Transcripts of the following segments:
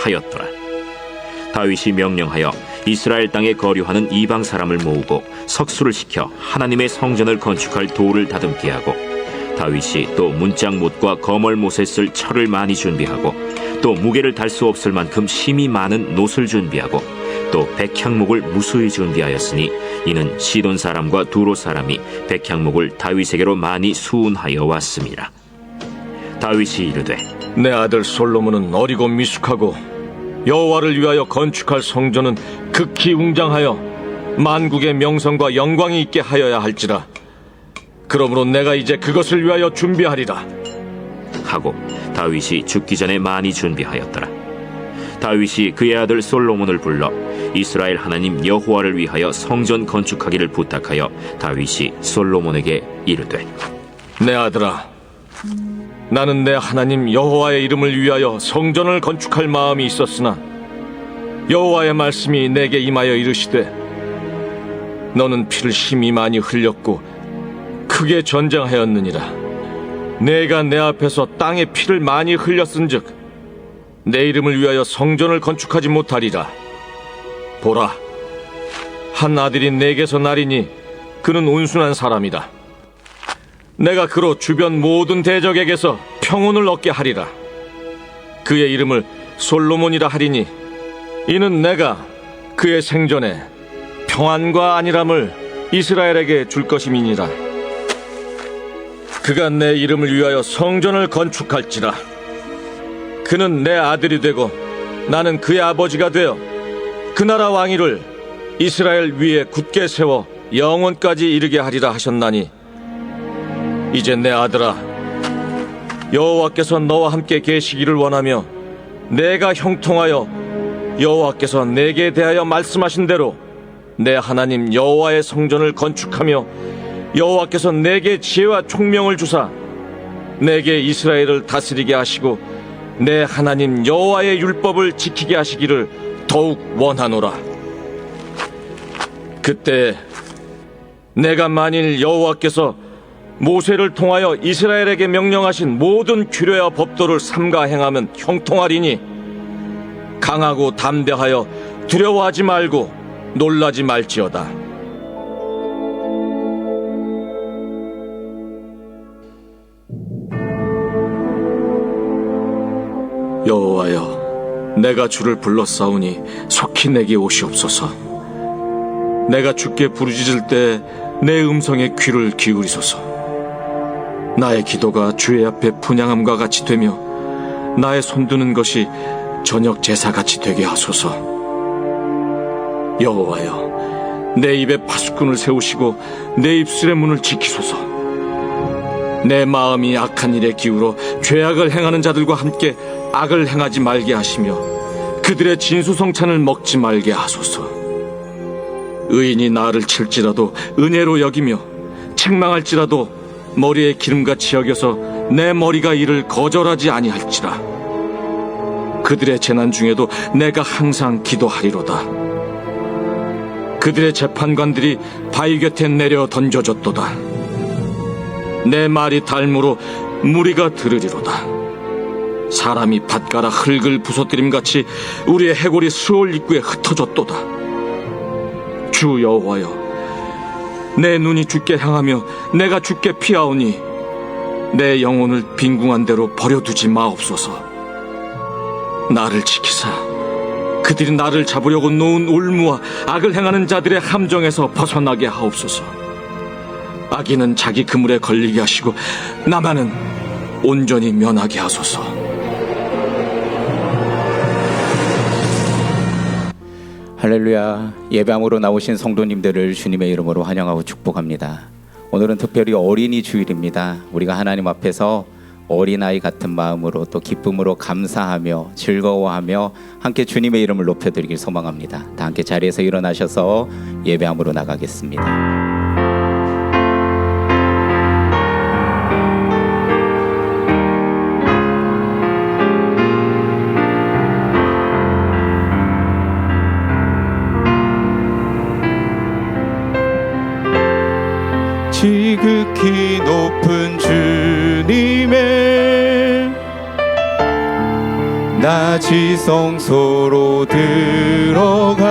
하였더라. 다윗이 명령하여 이스라엘 땅에 거류하는 이방 사람을 모으고 석수를 시켜 하나님의 성전을 건축할 돌을 다듬게 하고, 다윗이 또 문짝못과 거멀못에 쓸 철을 많이 준비하고, 또 무게를 달 수 없을 만큼 힘이 많은 놋을 준비하고, 또 백향목을 무수히 준비하였으니 이는 시돈 사람과 두로 사람이 백향목을 다윗에게로 많이 수운하여 왔습니다. 다윗이 이르되, 내 아들 솔로몬은 어리고 미숙하고 여호와를 위하여 건축할 성전은 극히 웅장하여 만국의 명성과 영광이 있게 하여야 할지라. 그러므로 내가 이제 그것을 위하여 준비하리라 하고 다윗이 죽기 전에 많이 준비하였더라. 다윗이 그의 아들 솔로몬을 불러 이스라엘 하나님 여호와를 위하여 성전 건축하기를 부탁하여 다윗이 솔로몬에게 이르되, 내 아들아, 나는 내 하나님 여호와의 이름을 위하여 성전을 건축할 마음이 있었으나 여호와의 말씀이 내게 임하여 이르시되, 너는 피를 심히 많이 흘렸고 크게 전쟁하였느니라. 내가 내 앞에서 땅에 피를 많이 흘렸은즉 내 이름을 위하여 성전을 건축하지 못하리라. 보라, 한 아들이 내게서 나리니 그는 온순한 사람이다. 내가 그로 주변 모든 대적에게서 평온을 얻게 하리라. 그의 이름을 솔로몬이라 하리니 이는 내가 그의 생전에 평안과 안일함을 이스라엘에게 줄 것임이니라. 그가 내 이름을 위하여 성전을 건축할지라. 그는 내 아들이 되고 나는 그의 아버지가 되어 그 나라 왕위를 이스라엘 위에 굳게 세워 영원까지 이르게 하리라 하셨나니, 이제 내 아들아, 여호와께서 너와 함께 계시기를 원하며 내가 형통하여 여호와께서 내게 대하여 말씀하신 대로 내 하나님 여호와의 성전을 건축하며 여호와께서 내게 지혜와 총명을 주사 내게 이스라엘을 다스리게 하시고 내 하나님 여호와의 율법을 지키게 하시기를 더욱 원하노라. 그때 내가 만일 여호와께서 모세를 통하여 이스라엘에게 명령하신 모든 규례와 법도를 삼가 행하면 형통하리니, 강하고 담대하여 두려워하지 말고 놀라지 말지어다. 여호와여, 내가 주를 불렀사오니 속히 내게 오시옵소서. 내가 주께 부르짖을 때 내 음성에 귀를 기울이소서. 나의 기도가 주의 앞에 분향함과 같이 되며 나의 손드는 것이 저녁 제사같이 되게 하소서. 여호와여, 내 입에 파수꾼을 세우시고 내 입술의 문을 지키소서. 내 마음이 악한 일에 기울어 죄악을 행하는 자들과 함께 악을 행하지 말게 하시며 그들의 진수성찬을 먹지 말게 하소서. 의인이 나를 칠지라도 은혜로 여기며 책망할지라도 머리에 기름같이 여겨서 내 머리가 이를 거절하지 아니할지라. 그들의 재난 중에도 내가 항상 기도하리로다. 그들의 재판관들이 바위 곁에 내려 던져졌도다. 내 말이 닮으로 무리가 들으리로다. 사람이 밭가라 흙을 부서뜨림같이 우리의 해골이 수월 입구에 흩어졌도다. 주 여호와여, 내 눈이 주께 향하며 내가 주께 피하오니 내 영혼을 빈궁한 대로 버려두지 마옵소서. 나를 지키사 그들이 나를 잡으려고 놓은 올무와 악을 행하는 자들의 함정에서 벗어나게 하옵소서. 악인은 자기 그물에 걸리게 하시고 나만은 온전히 면하게 하소서. 할렐루야. 예배함으로 나오신 성도님들을 주님의 이름으로 환영하고 축복합니다. 오늘은 특별히 어린이 주일입니다. 우리가 하나님 앞에서 어린아이 같은 마음으로 또 기쁨으로 감사하며 즐거워하며 함께 주님의 이름을 높여드리길 소망합니다. 다 함께 자리에서 일어나셔서 예배함으로 나가겠습니다. 지극히 높은 주님의 나 나 지성소로 들어갑니다.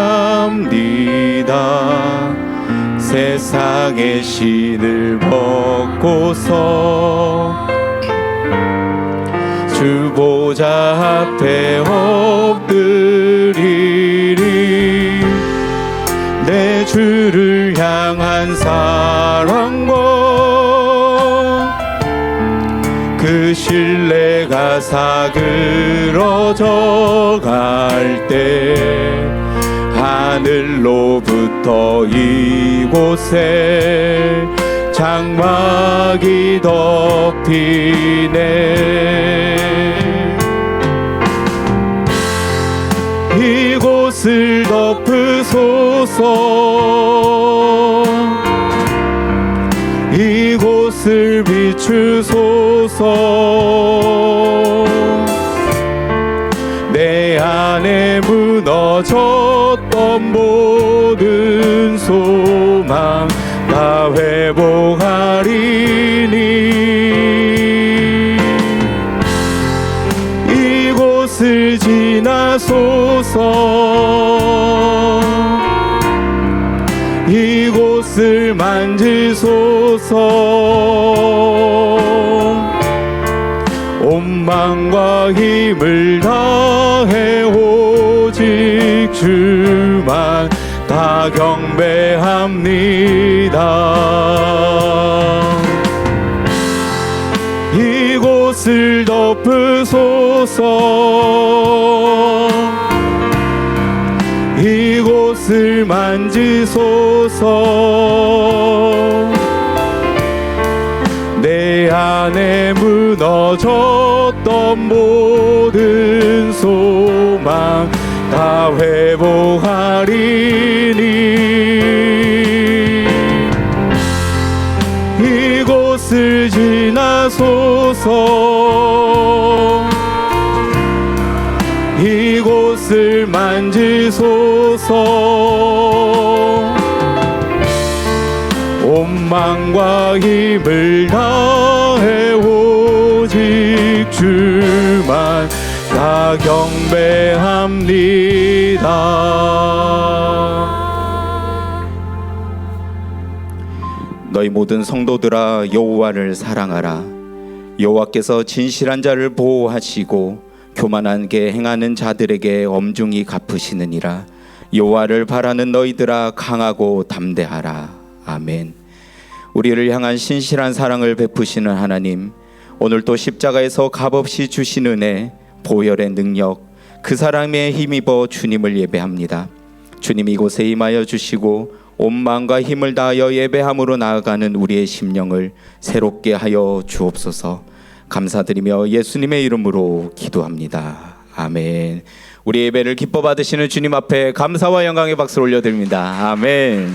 세상의 신을 벗고서 주 보좌 앞에 엎드리리. 내 주를 향한 사랑과 그 신뢰가 사그러져 갈 때 하늘로부터 이곳에 장막이 덮이네. 이곳을 덮으소서. 이곳을 비추소서. 내 안에 무너졌던 모든 소망 다 회복하리니. 이곳을 지나소서. 이곳을 만지소서. 온 마음과 힘을 다해 오직 주만 다 경배합니다. 이곳을 덮으소서. 이곳을 만지소서. 내 안에 무너졌던 모든 소망 다 회복하리니. 이곳을 지나소서. 이곳을 만지소서. 온 마음과 힘을 다해 오직 주만 다 경배합니다. 너희 모든 성도들아 여호와를 사랑하라. 여호와께서 진실한 자를 보호하시고 교만하게 행하는 자들에게 엄중히 갚으시느니라. 여호와를 바라는 너희들아 강하고 담대하라. 아멘. 우리를 향한 신실한 사랑을 베푸시는 하나님, 오늘 또 십자가에서 값없이 주신 은혜, 보혈의 능력, 그 사랑에 힘입어 주님을 예배합니다. 주님 이곳에 임하여 주시고 온 마음과 힘을 다하여 예배함으로 나아가는 우리의 심령을 새롭게 하여 주옵소서. 감사드리며 예수님의 이름으로 기도합니다. 아멘. 우리 예배를 기뻐 받으시는 주님 앞에 감사와 영광의 박수를 올려드립니다. 아멘.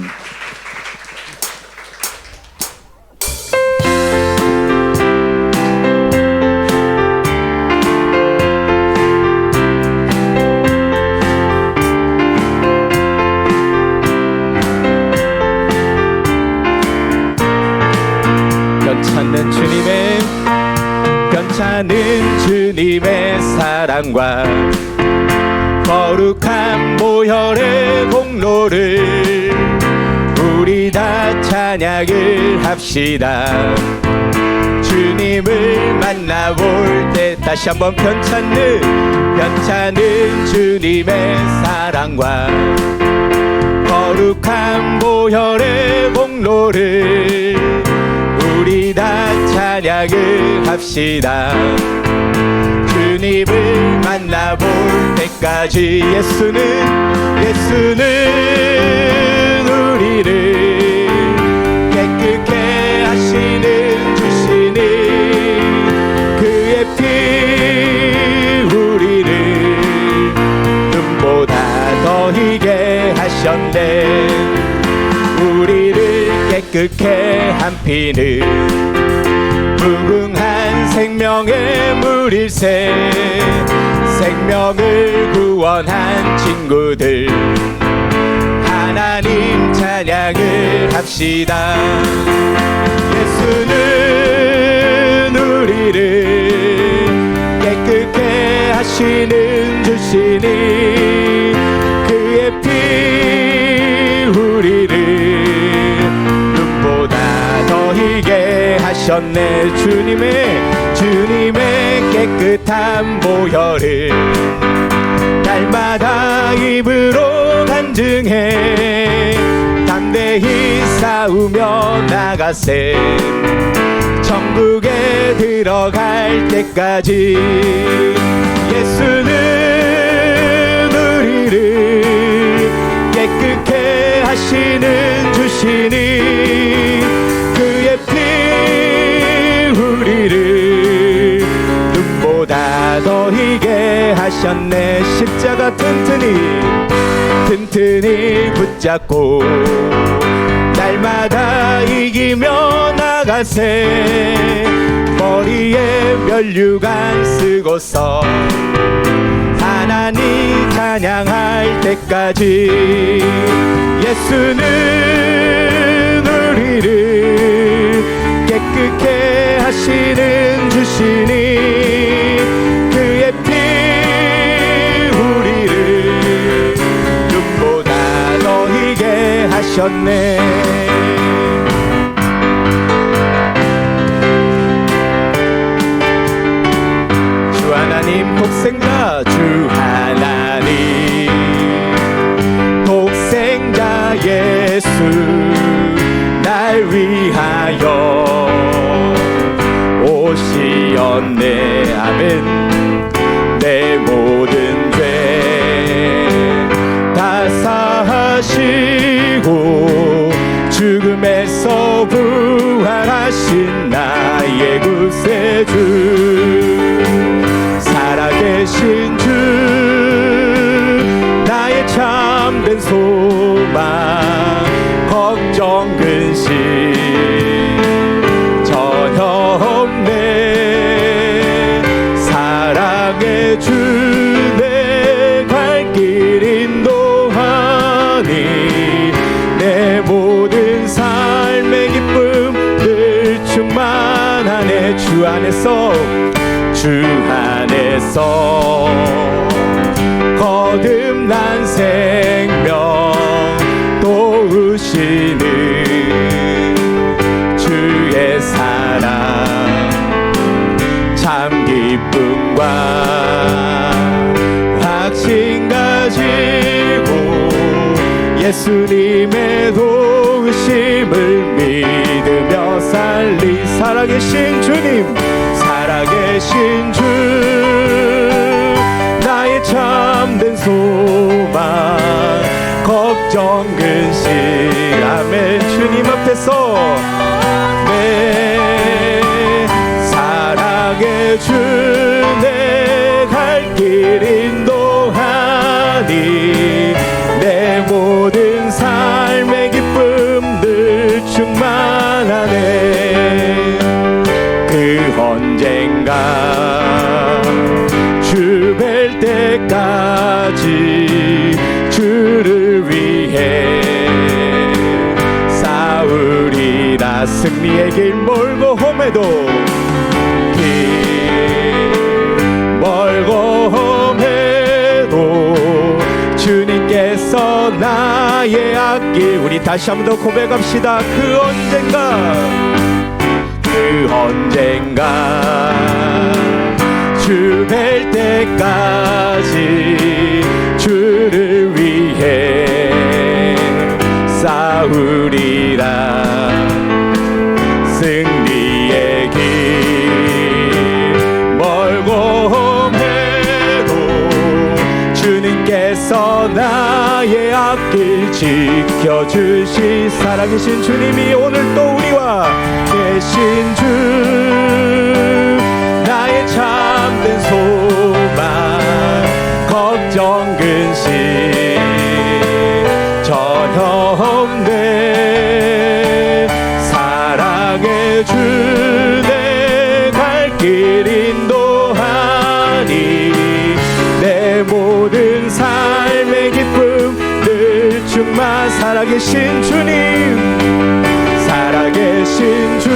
변찮은 주님의 사랑과 거룩한 보혈의 공로를 우리 다 찬양을 합시다. 주님을 만나볼 때 다시 한번 변찮은 주님의 사랑과 거룩한 보혈의 공로를 우리 다 찬양을 합시다. 주님을 만나볼 때까지 예수는 우리를 깨끗게 하시는 주시니 그의 피 우리를 눈보다 더 희게 하셨네. 우리를 깨끗게 한 피는 무궁한 생명의 물일새. 생명을 구원한 친구들 하나님 찬양을 합시다. 예수는 우리를 깨끗게 하시는 주시니 그의 피 우리를 눈보다 더 희게 하셨네. 주님의 깨끗한 보혈을 날마다 입으로 간증해 담대히 싸우며 나가세. 천국에 들어갈 때까지 예수는 우리를 깨끗게 하시는 주시니 그의 피 우리를 눈보다 더 희게 하셨네. 십자가 튼튼히 붙잡고 날마다 이기며 나가세. 머리에 면류관 쓰고서 하나님 찬양할 때까지 예수는 우리를 깨끗게 하시는 주시니 그의 피 우리를 눈보다 더 희게 하셨네. 주 하나님 독생자 주 하나님 독생자 예수 날 위하여 오시었네. 아멘. 내 모든 죄 다 사하시고 죽음에서 부활하신 나의 구세주 살아계신 주 나의 참된 소망 걱정 근심 전혀 없네. 사랑의 주 내 갈 길 인도하니 내 모든 삶의 기쁨 늘 충만하네. 주 안에서 거듭난 생명 도우시는 주의 사랑 참 기쁨과 확신 가지고 예수님의 도우심을 믿으며 살리. 살아계신 주님 살아계신 주 나의 참된 소망 걱정 근심 아멘. 주님 앞에서 내 사랑의 주 내 갈 길 인도하니 내 모든 삶의 기쁨 늘 충만하네. 그 언젠가 주 뵐 때까지 주를 위해 싸우리라. 승리의 길 멀고 험해도 주님께서 나의 앞길. 우리 다시 한 번 더 고백합시다. 그 언젠가 주 뵐 때까지 주를 위해 싸우리라. 승리의 길 멀고 험해도 주님께서 나의 앞길 지켜주시. 살아계신 주님이 오늘 또 우리와 계신 주 나의 참된 소망 걱정 근심 전혀 없네. 사랑의 주 내 갈 길 인도하니 내 모든 삶의 기쁨 늘 충만. 살아계신 주님 살아계신 주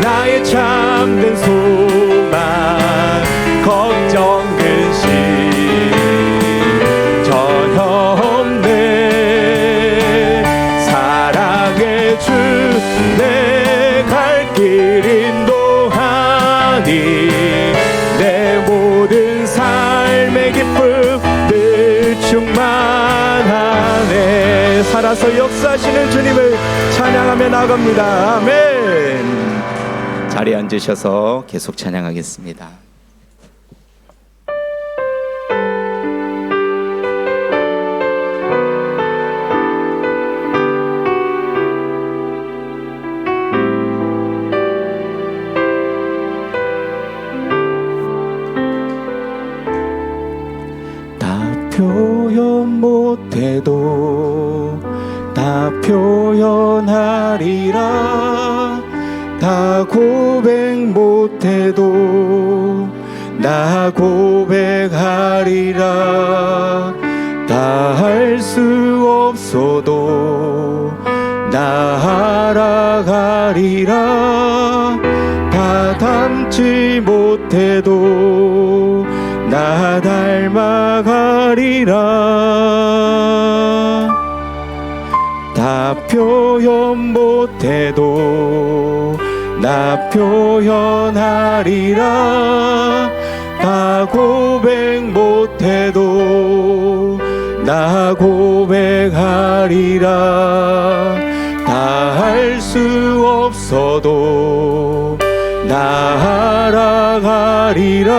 나의 참된 소망 하나님의 기쁨 늘 충만하네. 살아서 역사하시는 주님을 찬양하며 나갑니다. 아멘. 자리에 앉으셔서 계속 찬양하겠습니다. 다 표현 못해도 다 표현하리라. 다 고백 못해도 나 고백하리라. 다 할 수 없어도 나 알아가리라. 다 닮지 못해도 나 닮아가리라. 다 표현 못해도 나 표현하리라. 다 고백 못해도 나 고백하리라. 다 할 수 없어도 나 알아가리라.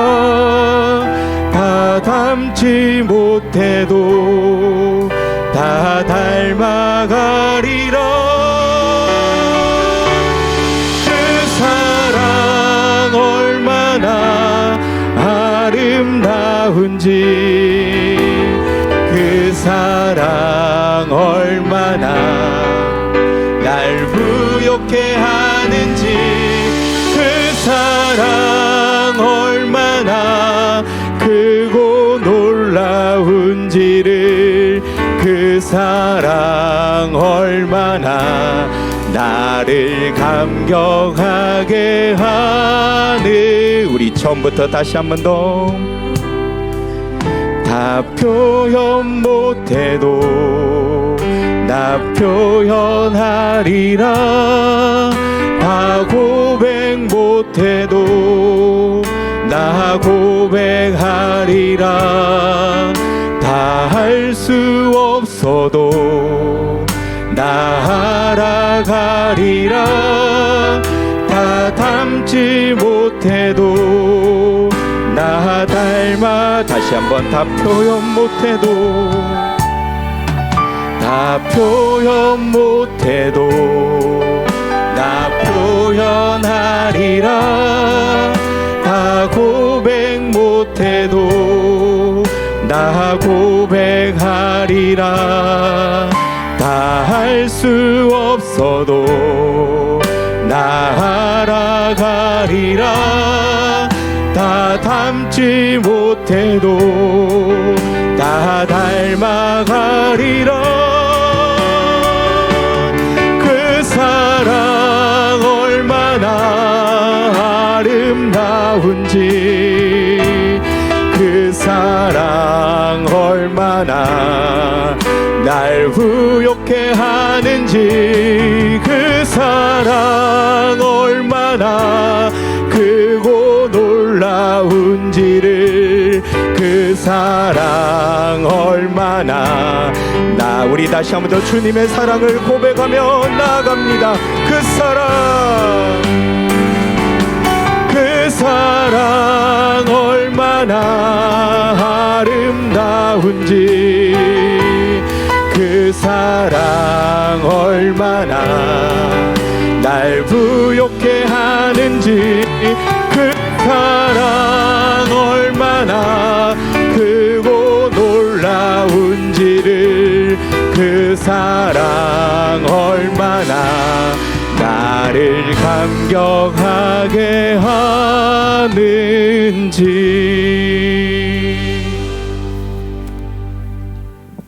다 닮지 못해도 다 닮아가리라. 그 사랑 얼마나 아름다운지, 그 사랑 얼마나 날 부욕해 하는지, 그 사랑 얼마나 크고 놀라운지를, 그 사랑 얼마나 나를 감격하게 하네. 우리 처음부터 다시 한 번 더. 다 표현 못해도 나 표현하리라. 다 고백 못해도 나 고백하리라. 다 할 수 없어도 나 알아가리라. 다 닮지 못해도 나 닮아. 다시 한번. 다 표현 못해도 다 표현 못해도 나 표현하리라. 다 고백 못해도 나 고백하리라. 다 할 수 없어도 나 알아가리라. 다 닮지 못해도 다 닮아가리라. 그 사랑 얼마나 아름다운지, 그 사랑 얼마나 날 부욕해 하는지, 그 사랑 얼마나 크고 놀라운지를, 그 사랑 얼마나 우리 다시 한 번 더 주님의 사랑을 고백하며 나갑니다. 그 사랑 얼마나 아름다운지, 그 사랑 얼마나 날 부욕해 하는지, 그 사랑 얼마나 크고 놀라운지를, 그 사랑 얼마나 나를 감격하게 하는지.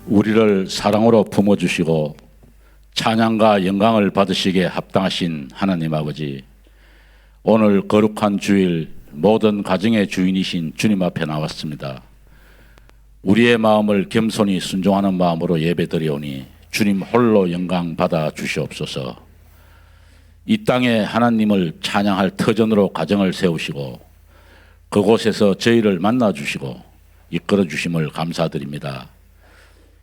우리를 사랑으로 품어주시고 찬양과 영광을 받으시기에 합당하신 하나님 아버지, 오늘 거룩한 주일 모든 가정의 주인이신 주님 앞에 나왔습니다. 우리의 마음을 겸손히 순종하는 마음으로 예배드리오니 주님 홀로 영광 받아 주시옵소서. 이 땅에 하나님을 찬양할 터전으로 가정을 세우시고 그곳에서 저희를 만나 주시고 이끌어 주심을 감사드립니다.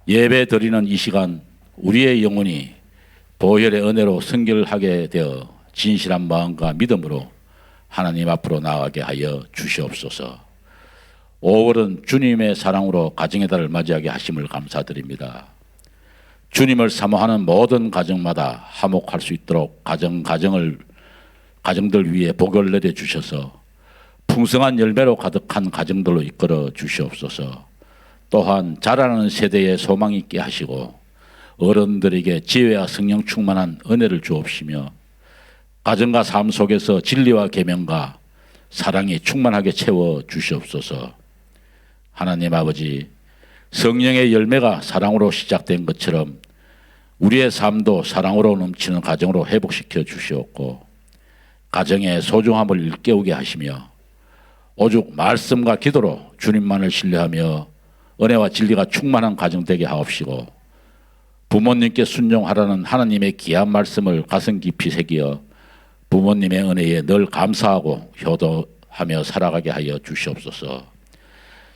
예배 드리는 이 시간 우리의 영혼이 보혈의 은혜로 성결하게 되어 진실한 마음과 믿음으로 하나님 앞으로 나아가게 하여 주시옵소서. 5월은 주님의 사랑으로 가정의 달을 맞이하게 하심을 감사드립니다. 주님을 사모하는 모든 가정마다 화목할 수 있도록 가정들 위에 복을 내려 주셔서 풍성한 열매로 가득한 가정들로 이끌어 주시옵소서. 또한 자라나는 세대에 소망이 있게 하시고 어른들에게 지혜와 성령 충만한 은혜를 주옵시며 가정과 삶 속에서 진리와 계명과 사랑이 충만하게 채워 주시옵소서. 하나님 아버지, 성령의 열매가 사랑으로 시작된 것처럼 우리의 삶도 사랑으로 넘치는 가정으로 회복시켜 주시옵고 가정의 소중함을 일깨우게 하시며 오직 말씀과 기도로 주님만을 신뢰하며 은혜와 진리가 충만한 가정 되게 하옵시고 부모님께 순종하라는 하나님의 귀한 말씀을 가슴 깊이 새기어 부모님의 은혜에 늘 감사하고 효도하며 살아가게 하여 주시옵소서.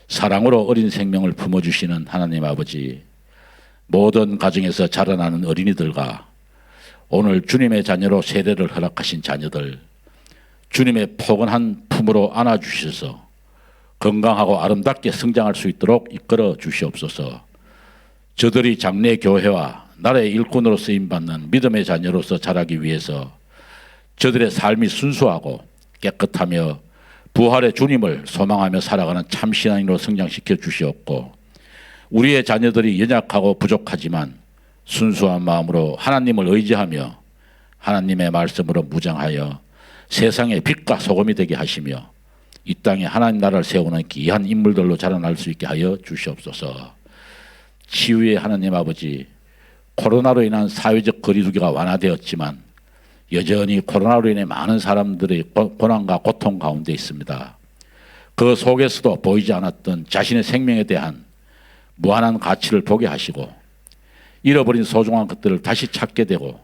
사랑으로 어린 생명을 품어주시는 하나님 아버지, 모든 가정에서 자라나는 어린이들과 오늘 주님의 자녀로 세례를 허락하신 자녀들, 주님의 포근한 품으로 안아주셔서 건강하고 아름답게 성장할 수 있도록 이끌어 주시옵소서. 저들이 장래 교회와 나라의 일꾼으로 쓰임받는 믿음의 자녀로서 자라기 위해서 저들의 삶이 순수하고 깨끗하며 부활의 주님을 소망하며 살아가는 참 신앙인으로 성장시켜 주시옵고 우리의 자녀들이 연약하고 부족하지만 순수한 마음으로 하나님을 의지하며 하나님의 말씀으로 무장하여 세상의 빛과 소금이 되게 하시며 이 땅에 하나님 나라를 세우는 귀한 인물들로 자라날 수 있게 하여 주시옵소서. 치유의 하나님 아버지, 코로나로 인한 사회적 거리두기가 완화되었지만 여전히 코로나로 인해 많은 사람들이 고난과 고통 가운데 있습니다. 그 속에서도 보이지 않았던 자신의 생명에 대한 무한한 가치를 보게 하시고 잃어버린 소중한 것들을 다시 찾게 되고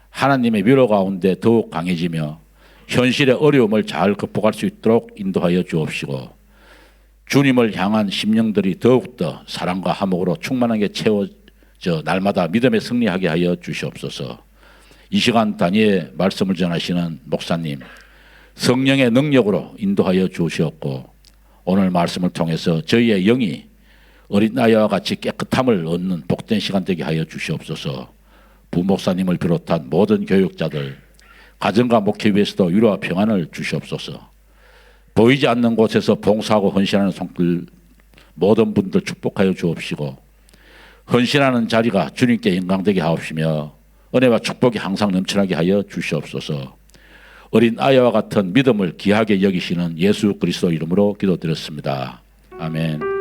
하나님의 위로 가운데 더욱 강해지며 현실의 어려움을 잘 극복할 수 있도록 인도하여 주옵시고 주님을 향한 심령들이 더욱더 사랑과 화목으로 충만하게 채워져 날마다 믿음에 승리하게 하여 주시옵소서. 이 시간 단위의 말씀을 전하시는 목사님, 성령의 능력으로 인도하여 주시옵고 오늘 말씀을 통해서 저희의 영이 어린아이와 같이 깨끗함을 얻는 복된 시간 되게 하여 주시옵소서. 부목사님을 비롯한 모든 교육자들, 가정과 목회 위에서도 위로와 평안을 주시옵소서. 보이지 않는 곳에서 봉사하고 헌신하는 손길 모든 분들 축복하여 주옵시고 헌신하는 자리가 주님께 영광되게 하옵시며 은혜와 축복이 항상 넘쳐나게 하여 주시옵소서. 어린 아이와 같은 믿음을 귀하게 여기시는 예수 그리스도 이름으로 기도드렸습니다. 아멘.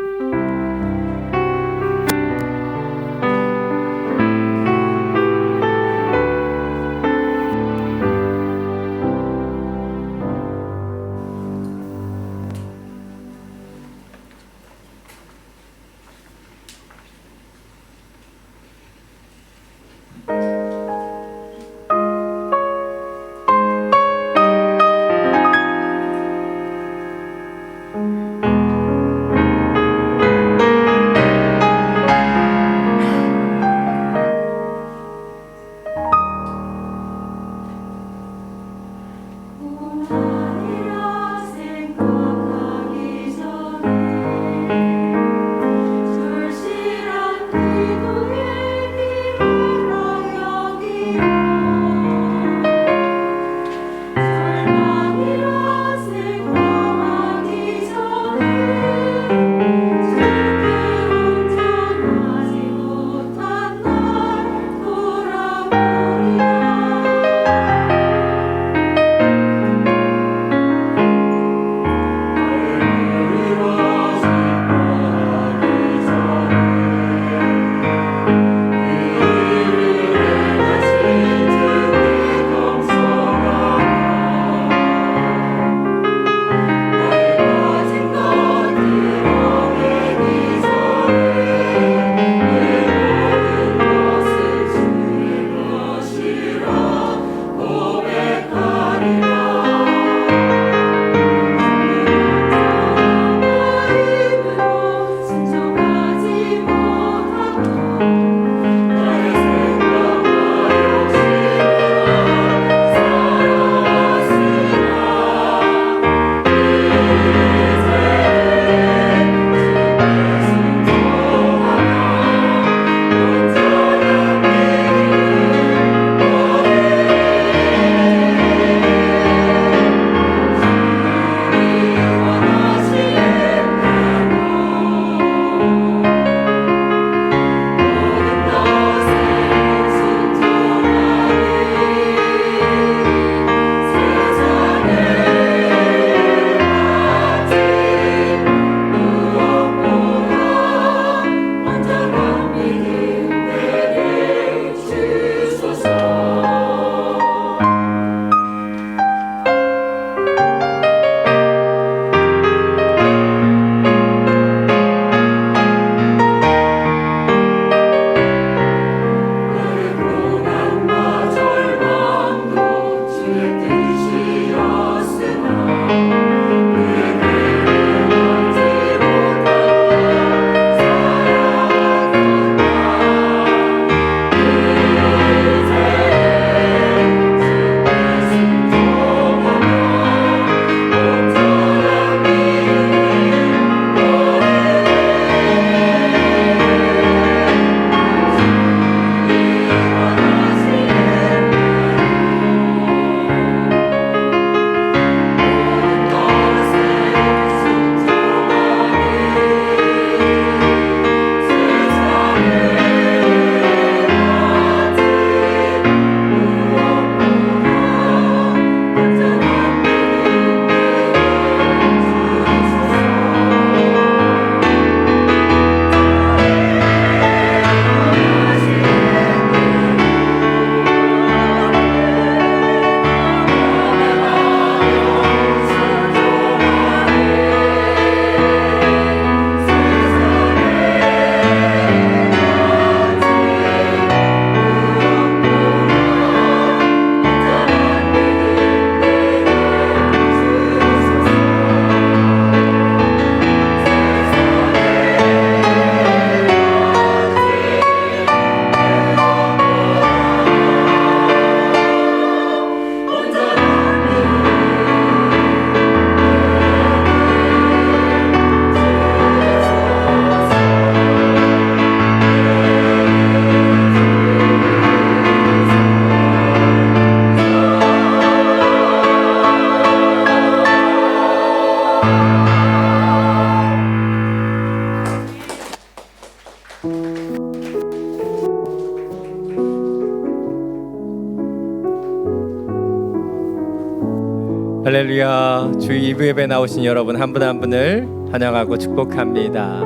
할렐루야. 주의 2부 예배 나오신 여러분 한 분 한 분을 환영하고 축복합니다.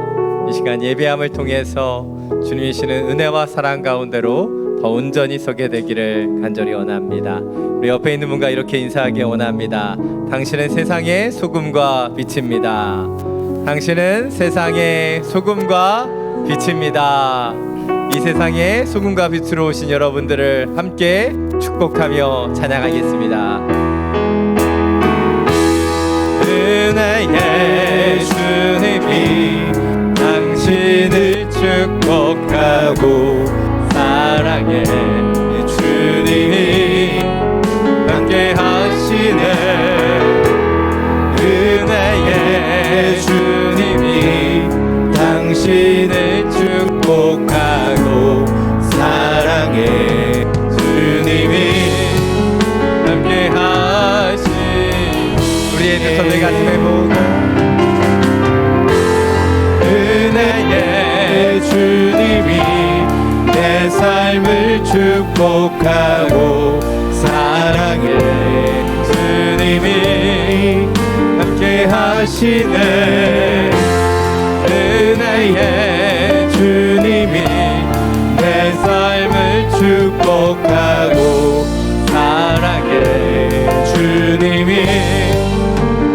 이 시간 예배함을 통해서 주님이 주시는 은혜와 사랑 가운데로 더 온전히 서게 되기를 간절히 원합니다. 우리 옆에 있는 분과 이렇게 인사하기 원합니다. 당신은 세상의 소금과 빛입니다. 당신은 세상의 소금과 빛입니다. 이 세상의 소금과 빛으로 오신 여러분들을 함께 축복하며 찬양하겠습니다. 은혜의 주님이 당신을 축복하고 사랑의 주님이 함께 하시네. 은혜의 주님이 당신을 축복하고 사랑의 주님이 함께 하시. 우리의 두 손을 가슴에 모으고 은혜의 주님이 내 삶을 축복하고 사랑의 주님이 함께 하시네. 은혜의 주님이 내 삶을 축복하고 사랑의 주님이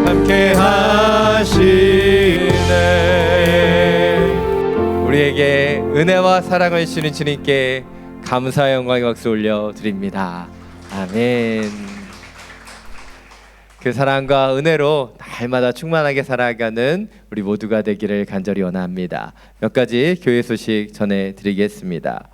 함께 하시네. 우리에게 은혜와 사랑을 주시는 주님께 감사의 영광의 박수 올려드립니다. 아멘. 그 사랑과 은혜로 날마다 충만하게 살아가는 우리 모두가 되기를 간절히 원합니다. 몇 가지 교회 소식 전해드리겠습니다.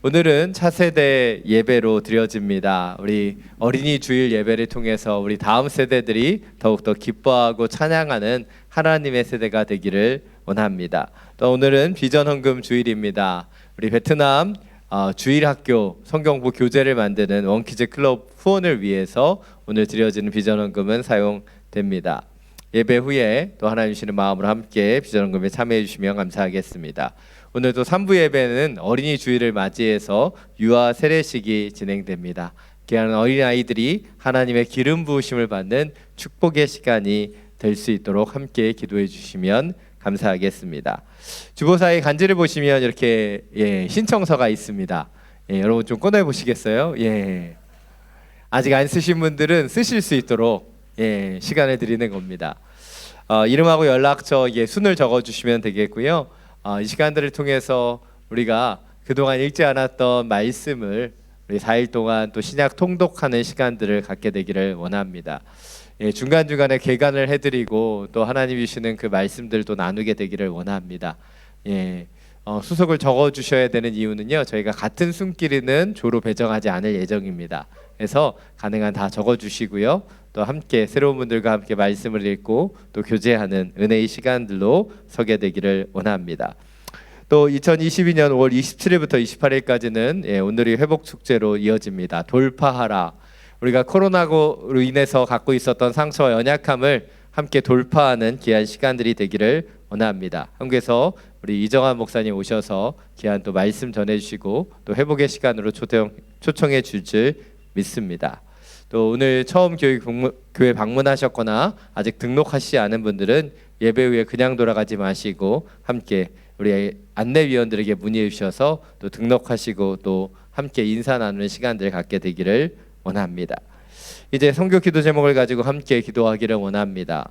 오늘은 차세대 예배로 드려집니다. 우리 어린이 주일 예배를 통해서 우리 다음 세대들이 더욱더 기뻐하고 찬양하는 하나님의 세대가 되기를 원합니다. 또 오늘은 비전 헌금 주일입니다. 우리 베트남 주일학교 성경부 교재를 만드는 원키즈 클럽 후원을 위해서 오늘 드려지는 비전 헌금은 사용됩니다. 예배 후에 또 하나님 주시는 마음으로 함께 비전 헌금에 참여해 주시면 감사하겠습니다. 오늘도 3부 예배는 어린이 주일을 맞이해서 유아 세례식이 진행됩니다. 귀한 어린아이들이 하나님의 기름 부으심을 받는 축복의 시간이 될 수 있도록 함께 기도해 주시면 감사하겠습니다. 주보사의 간지를 보시면 이렇게 신청서가 있습니다. 여러분 좀 꺼내 보시겠어요? 아직 안 쓰신 분들은 쓰실 수 있도록 시간을 드리는 겁니다. 이름하고 연락처 순을 적어 주시면 되겠고요. 이 시간들을 통해서 우리가 그동안 읽지 않았던 말씀을 우리 4일 동안 또 신약 통독하는 시간들을 갖게 되기를 원합니다. 중간중간에 개관을 해드리고 또 하나님이 주시는 그 말씀들도 나누게 되기를 원합니다. 수속을 적어주셔야 되는 이유는요, 저희가 같은 숨기리는 조로 배정하지 않을 예정입니다. 그래서 가능한 다 적어주시고요, 또 함께 새로운 분들과 함께 말씀을 읽고 또 교제하는 은혜의 시간들로 서게 되기를 원합니다. 또 2022년 5월 27일부터 28일까지는 오늘이 회복 축제로 이어집니다. 돌파하라. 우리가 코로나로 인해서 갖고 있었던 상처와 연약함을 함께 돌파하는 귀한 시간들이 되기를 원합니다. 한국에서 우리 이정환 목사님 오셔서 귀한 또 말씀 전해주시고 또 회복의 시간으로 초청해 줄 줄 믿습니다. 또 오늘 처음 교회 방문하셨거나 아직 등록하시지 않은 분들은 예배 후에 그냥 돌아가지 마시고 함께 우리 안내위원들에게 문의해 주셔서 또 등록하시고 또 함께 인사 나누는 시간들을 갖게 되기를 원합니다. 이제 선교 기도 제목을 가지고 함께 기도하기를 원합니다.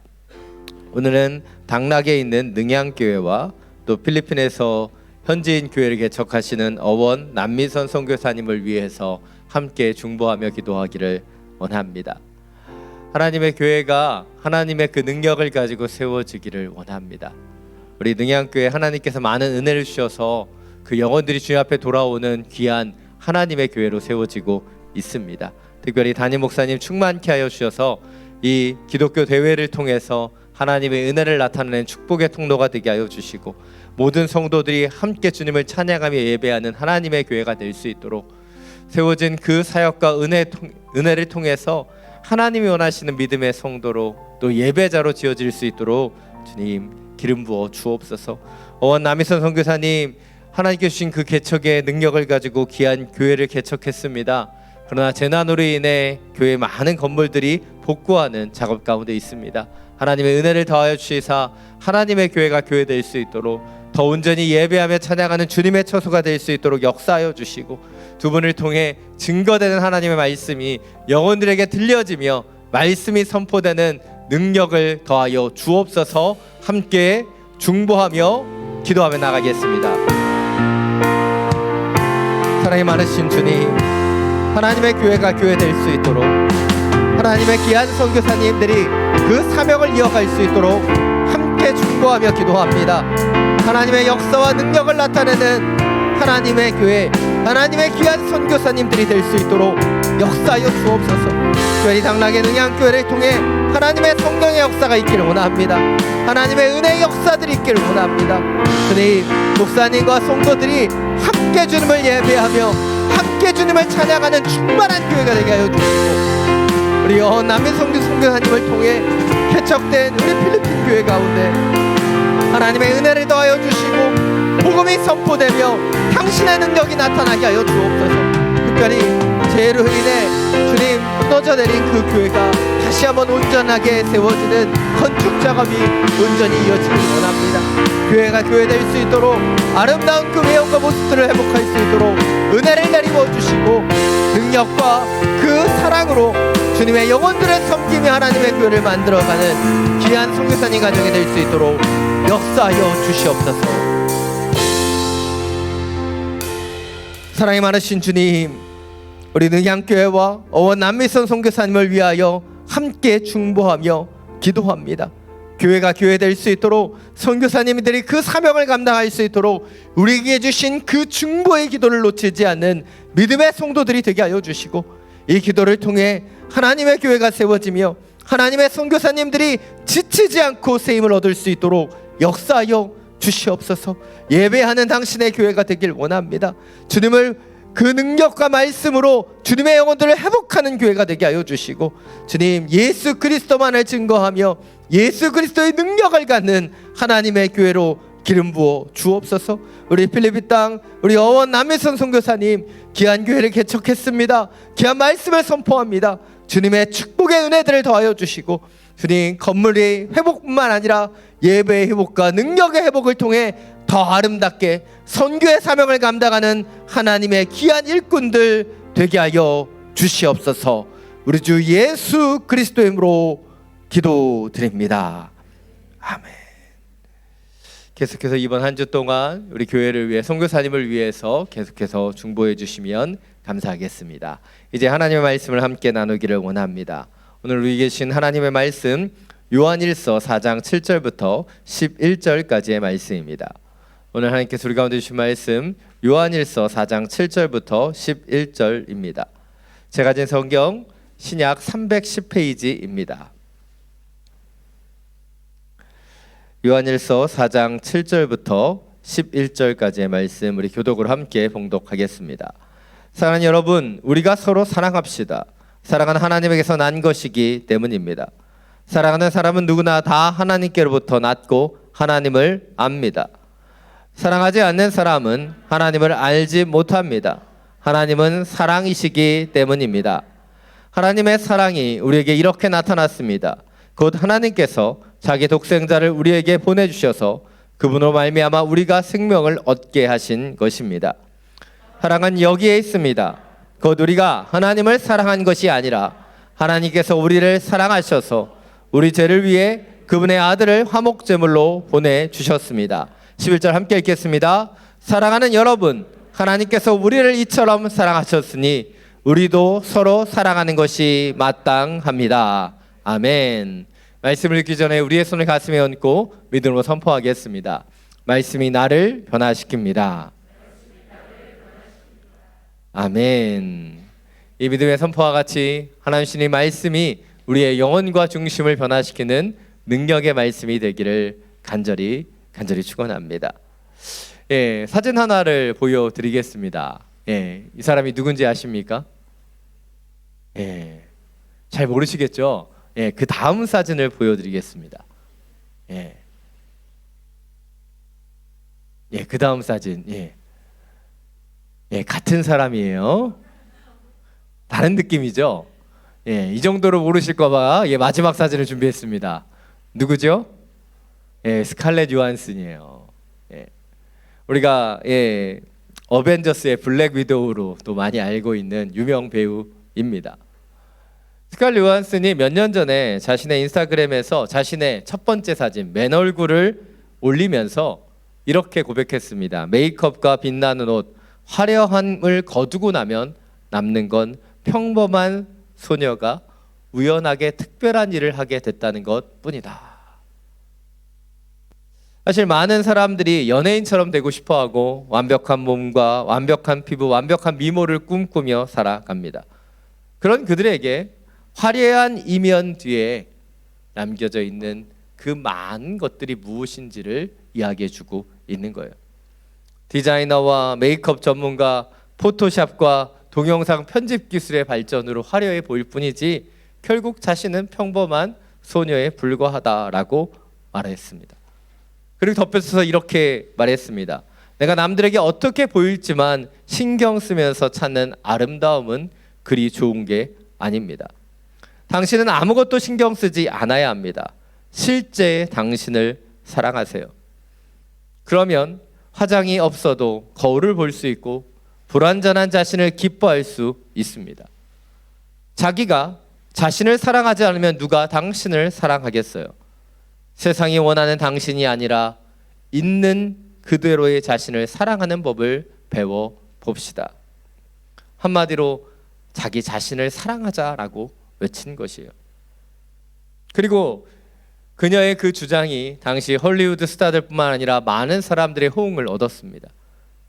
오늘은 당락에 있는 능양교회와 또 필리핀에서 현지인 교회를 개척하시는 어원 남미선 선교사님을 위해서 함께 중보하며 기도하기를 원합니다. 하나님의 교회가 하나님의 그 능력을 가지고 세워지기를 원합니다. 우리 능양교회 하나님께서 많은 은혜를 주셔서 그 영혼들이 주님 앞에 돌아오는 귀한 하나님의 교회로 세워지고 있습니다. 특별히 담임 목사님 충만케 하여 주셔서 이 기독교 대회를 통해서 하나님의 은혜를 나타내는 축복의 통로가 되게 하여 주시고 모든 성도들이 함께 주님을 찬양하며 예배하는 하나님의 교회가 될 수 있도록 세워진 그 사역과 은혜를 통해서 하나님이 원하시는 믿음의 성도로 또 예배자로 지어질 수 있도록 주님 기름 부어 주옵소서. 어원 남이선 선교사님, 하나님께 주신 그 개척의 능력을 가지고 귀한 교회를 개척했습니다. 그러나 재난으로 인해 교회 많은 건물들이 복구하는 작업 가운데 있습니다. 하나님의 은혜를 더하여 주시사 하나님의 교회가 교회될 수 있도록 더 온전히 예배하며 찬양하는 주님의 처소가 될 수 있도록 역사하여 주시고, 두 분을 통해 증거되는 하나님의 말씀이 영혼들에게 들려지며 말씀이 선포되는 능력을 더하여 주옵소서. 함께 중보하며 기도하며 나가겠습니다. 사랑이 많으신 주님, 하나님의 교회가 교회될 수 있도록 하나님의 귀한 선교사님들이 그 사명을 이어갈 수 있도록 함께 중보하며 기도합니다. 하나님의 역사와 능력을 나타내는 하나님의 교회, 하나님의 귀한 선교사님들이 될 수 있도록 역사하여 주옵소서. 특별히 당락의 능양교회를 통해 하나님의 성령의 역사가 있기를 원합니다. 하나님의 은혜의 역사들이 있기를 원합니다. 주님, 목사님과 성도들이 함께 주님을 예배하며 함께 주님을 찬양하는 충만한 교회가 되게 하여 주시고, 우리 남인 선교사님을 통해 개척된 우리 필리핀 교회 가운데 하나님의 은혜를 더하여 주시고 복음이 선포되며 당신의 능력이 나타나게 하여 주옵소서. 특별히 죄로 인해 주님 무너져 내린 그 교회가 다시 한번 온전하게 세워지는 건축 작업이 온전히 이어지길 원합니다. 교회가 교회될 수 있도록 아름다운 그 외형과 모습들을 회복할 수 있도록 은혜를 내리워 주시고, 능력과 그 사랑으로 주님의 영혼들을 섬기며 하나님의 교회를 만들어가는 귀한 선교사님 가정이 될 수 있도록 역사하여 주시옵소서. 사랑이 많으신 주님, 우리 능양교회와 어원 남미선 선교사님을 위하여 함께 중보하며 기도합니다. 교회가 교회될 수 있도록 선교사님들이 그 사명을 감당할 수 있도록 우리에게 주신 그 중보의 기도를 놓치지 않는 믿음의 성도들이 되게 하여 주시고, 이 기도를 통해 하나님의 교회가 세워지며 하나님의 선교사님들이 지치지 않고 세임을 얻을 수 있도록 역사하여 주시옵소서. 예배하는 당신의 교회가 되길 원합니다. 주님을 그 능력과 말씀으로 주님의 영혼들을 회복하는 교회가 되게 하여 주시고, 주님 예수 그리스도만을 증거하며 예수 그리스도의 능력을 갖는 하나님의 교회로 기름 부어 주옵소서. 우리 필리핀 땅 우리 어원 남미선 선교사님 귀한 교회를 개척했습니다. 귀한 말씀을 선포합니다. 주님의 축복의 은혜들을 더하여 주시고, 주님 건물의 회복뿐만 아니라 예배의 회복과 능력의 회복을 통해 더 아름답게 선교의 사명을 감당하는 하나님의 귀한 일꾼들 되게 하여 주시옵소서. 우리 주 예수 그리스도의 이름으로 기도드립니다. 아멘. 계속해서 이번 한 주 동안 우리 교회를 위해 선교사님을 위해서 계속해서 중보해 주시면 감사하겠습니다. 이제 하나님의 말씀을 함께 나누기를 원합니다. 오늘 우리 계신 하나님의 말씀 요한일서 4장 7절부터 11절까지의 말씀입니다. 오늘 하나님께서 우리 가운데 주신 말씀 요한일서 4장 7절부터 11절입니다. 제가 가진 성경 신약 310페이지입니다. 요한일서 4장 7절부터 11절까지의 말씀 우리 교독으로 함께 봉독하겠습니다. 사랑하는 여러분, 우리가 서로 사랑합시다. 사랑은 하나님에게서 난 것이기 때문입니다. 사랑하는 사람은 누구나 다 하나님께로부터 났고 하나님을 압니다. 사랑하지 않는 사람은 하나님을 알지 못합니다. 하나님은 사랑이시기 때문입니다. 하나님의 사랑이 우리에게 이렇게 나타났습니다. 곧 하나님께서 자기 독생자를 우리에게 보내주셔서 그분으로 말미암아 우리가 생명을 얻게 하신 것입니다. 사랑은 여기에 있습니다. 곧 우리가 하나님을 사랑한 것이 아니라 하나님께서 우리를 사랑하셔서 우리 죄를 위해 그분의 아들을 화목제물로 보내주셨습니다. 11절 함께 읽겠습니다. 사랑하는 여러분, 하나님께서 우리를 이처럼 사랑하셨으니 우리도 서로 사랑하는 것이 마땅합니다. 아멘. 말씀을 읽기 전에 우리의 손을 가슴에 얹고 믿음으로 선포하겠습니다. 말씀이 나를 변화시킵니다. 아멘. 이 믿음의 선포와 같이 하나님 신의 말씀이 우리의 영혼과 중심을 변화시키는 능력의 말씀이 되기를 간절히 축원합니다. 예, 사진 하나를 보여드리겠습니다. 예, 이 사람이 누군지 아십니까? 예, 잘 모르시겠죠? 예, 그 다음 사진을 보여드리겠습니다. 예, 그 다음 사진. 같은 사람이에요. 다른 느낌이죠? 예, 이 정도로 모르실까봐 마지막 사진을 준비했습니다. 누구죠? 예, 스칼렛 요한슨이에요. 예. 우리가 어벤져스의 블랙 위도우로 또 많이 알고 있는 유명 배우입니다. 스칼렛 요한슨이 몇 년 전에 자신의 인스타그램에서 자신의 첫 번째 사진 맨 얼굴을 올리면서 이렇게 고백했습니다. 메이크업과 빛나는 옷, 화려함을 거두고 나면 남는 건 평범한 소녀가 우연하게 특별한 일을 하게 됐다는 것뿐이다. 사실 많은 사람들이 연예인처럼 되고 싶어하고 완벽한 몸과 완벽한 피부, 완벽한 미모를 꿈꾸며 살아갑니다. 그런 그들에게 화려한 이면 뒤에 남겨져 있는 그 많은 것들이 무엇인지를 이야기해주고 있는 거예요. 디자이너와 메이크업 전문가, 포토샵과 동영상 편집 기술의 발전으로 화려해 보일 뿐이지 결국 자신은 평범한 소녀에 불과하다라고 말했습니다. 그리고 덧붙여서 이렇게 말했습니다. 내가 남들에게 어떻게 보일지만 신경 쓰면서 찾는 아름다움은 그리 좋은 게 아닙니다. 당신은 아무것도 신경 쓰지 않아야 합니다. 실제 당신을 사랑하세요. 그러면 화장이 없어도 거울을 볼 수 있고 불완전한 자신을 기뻐할 수 있습니다. 자기가 자신을 사랑하지 않으면 누가 당신을 사랑하겠어요? 세상이 원하는 당신이 아니라 있는 그대로의 자신을 사랑하는 법을 배워 봅시다. 한마디로 자기 자신을 사랑하자라고 외친 것이에요. 그리고 그녀의 그 주장이 당시 헐리우드 스타들뿐만 아니라 많은 사람들의 호응을 얻었습니다.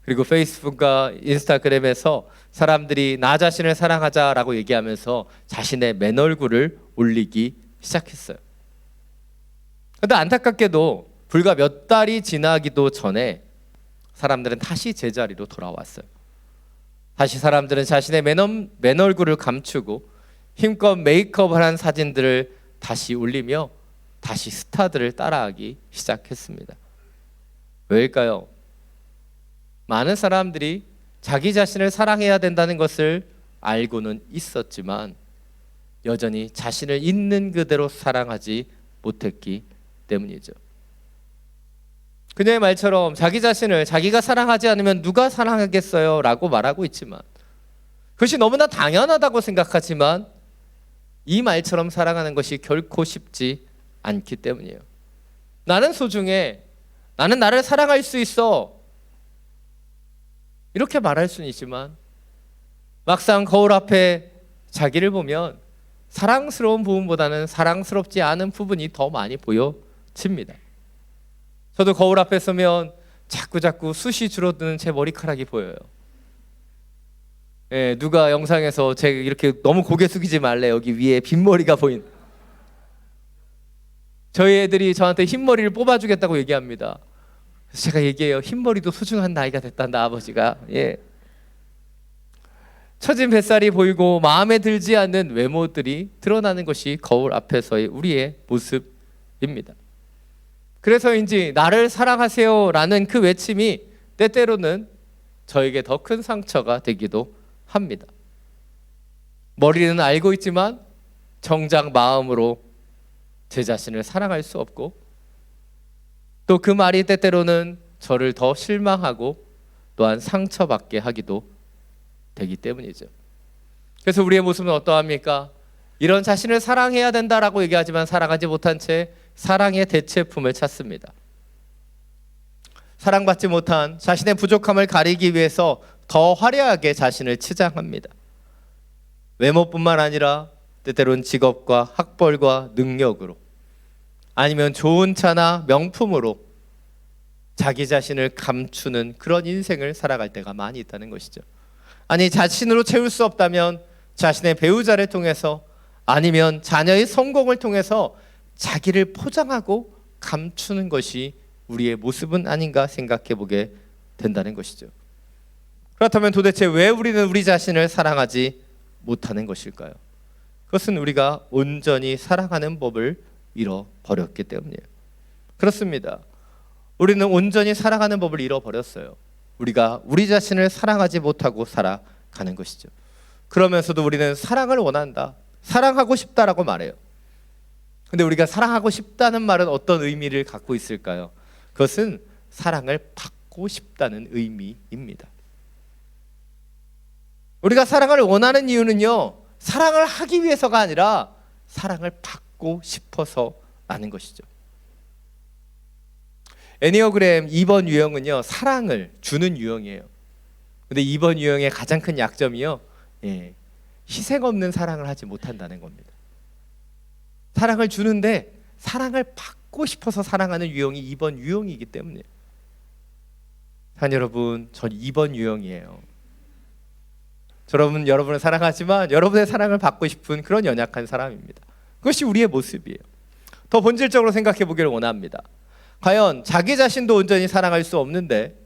그리고 페이스북과 인스타그램에서 사람들이 나 자신을 사랑하자라고 얘기하면서 자신의 맨 얼굴을 올리기 시작했어요. 그런데 안타깝게도 불과 몇 달이 지나기도 전에 사람들은 다시 제자리로 돌아왔어요. 다시 사람들은 자신의 맨 얼굴을 감추고 힘껏 메이크업을 한 사진들을 다시 올리며 다시 스타들을 따라하기 시작했습니다. 왜일까요? 많은 사람들이 자기 자신을 사랑해야 된다는 것을 알고는 있었지만 여전히 자신을 있는 그대로 사랑하지 못했기 때문이죠. 그녀의 말처럼 자기 자신을 자기가 사랑하지 않으면 누가 사랑하겠어요? 라고 말하고 있지만 그것이 너무나 당연하다고 생각하지만 이 말처럼 살아가는 것이 결코 쉽지 않기 때문이에요. 나는 소중해. 나는 나를 사랑할 수 있어. 이렇게 말할 수는 있지만 막상 거울 앞에 자기를 보면 사랑스러운 부분보다는 사랑스럽지 않은 부분이 더 많이 보여집니다. 저도 거울 앞에 서면 자꾸 숱이 줄어드는 제 머리카락이 보여요. 예, 누가 영상에서 제가 이렇게 너무 고개 숙이지 말래. 여기 위에 빈머리가 보인. 저희 애들이 저한테 흰머리를 뽑아주겠다고 얘기합니다. 그래서 제가 얘기해요. 흰머리도 소중한 나이가 됐단다 아버지가. 예. 처진 뱃살이 보이고 마음에 들지 않는 외모들이 드러나는 것이 거울 앞에서의 우리의 모습입니다. 그래서인지 나를 사랑하세요 라는 그 외침이 때때로는 저에게 더 큰 상처가 되기도 합니다. 머리는 알고 있지만 정작 마음으로 제 자신을 사랑할 수 없고 또 그 말이 때때로는 저를 더 실망하고 또한 상처받게 하기도 되기 때문이죠. 그래서 우리의 모습은 어떠합니까? 이런 자신을 사랑해야 된다라고 얘기하지만 사랑하지 못한 채 사랑의 대체품을 찾습니다. 사랑받지 못한 자신의 부족함을 가리기 위해서 더 화려하게 자신을 치장합니다. 외모뿐만 아니라 때때로는 직업과 학벌과 능력으로 아니면 좋은 차나 명품으로 자기 자신을 감추는 그런 인생을 살아갈 때가 많이 있다는 것이죠. 아니 자신으로 채울 수 없다면 자신의 배우자를 통해서 아니면 자녀의 성공을 통해서 자기를 포장하고 감추는 것이 우리의 모습은 아닌가 생각해 보게 된다는 것이죠. 그렇다면 도대체 왜 우리는 우리 자신을 사랑하지 못하는 것일까요? 그것은 우리가 온전히 사랑하는 법을 잃어버렸기 때문이에요. 그렇습니다. 우리는 온전히 사랑하는 법을 잃어버렸어요. 우리가 우리 자신을 사랑하지 못하고 살아가는 것이죠. 그러면서도 우리는 사랑을 원한다. 사랑하고 싶다라고 말해요. 근데 우리가 사랑하고 싶다는 말은 어떤 의미를 갖고 있을까요? 그것은 사랑을 받고 싶다는 의미입니다. 우리가 사랑을 원하는 이유는요, 사랑을 하기 위해서가 아니라 사랑을 받고 싶어서라는 것이죠. 애니어그램 2번 유형은요, 사랑을 주는 유형이에요. 근데 2번 유형의 가장 큰 약점이요, 희생 없는 사랑을 하지 못한다는 겁니다. 사랑을 주는데 사랑을 받고 싶어서 사랑하는 유형이 2번 유형이기 때문이에요. 한 여러분, 전 2번 유형이에요. 저는 여러분을 사랑하지만 여러분의 사랑을 받고 싶은 그런 연약한 사람입니다. 그것이 우리의 모습이에요. 더 본질적으로 생각해 보기를 원합니다. 과연 자기 자신도 온전히 사랑할 수 없는데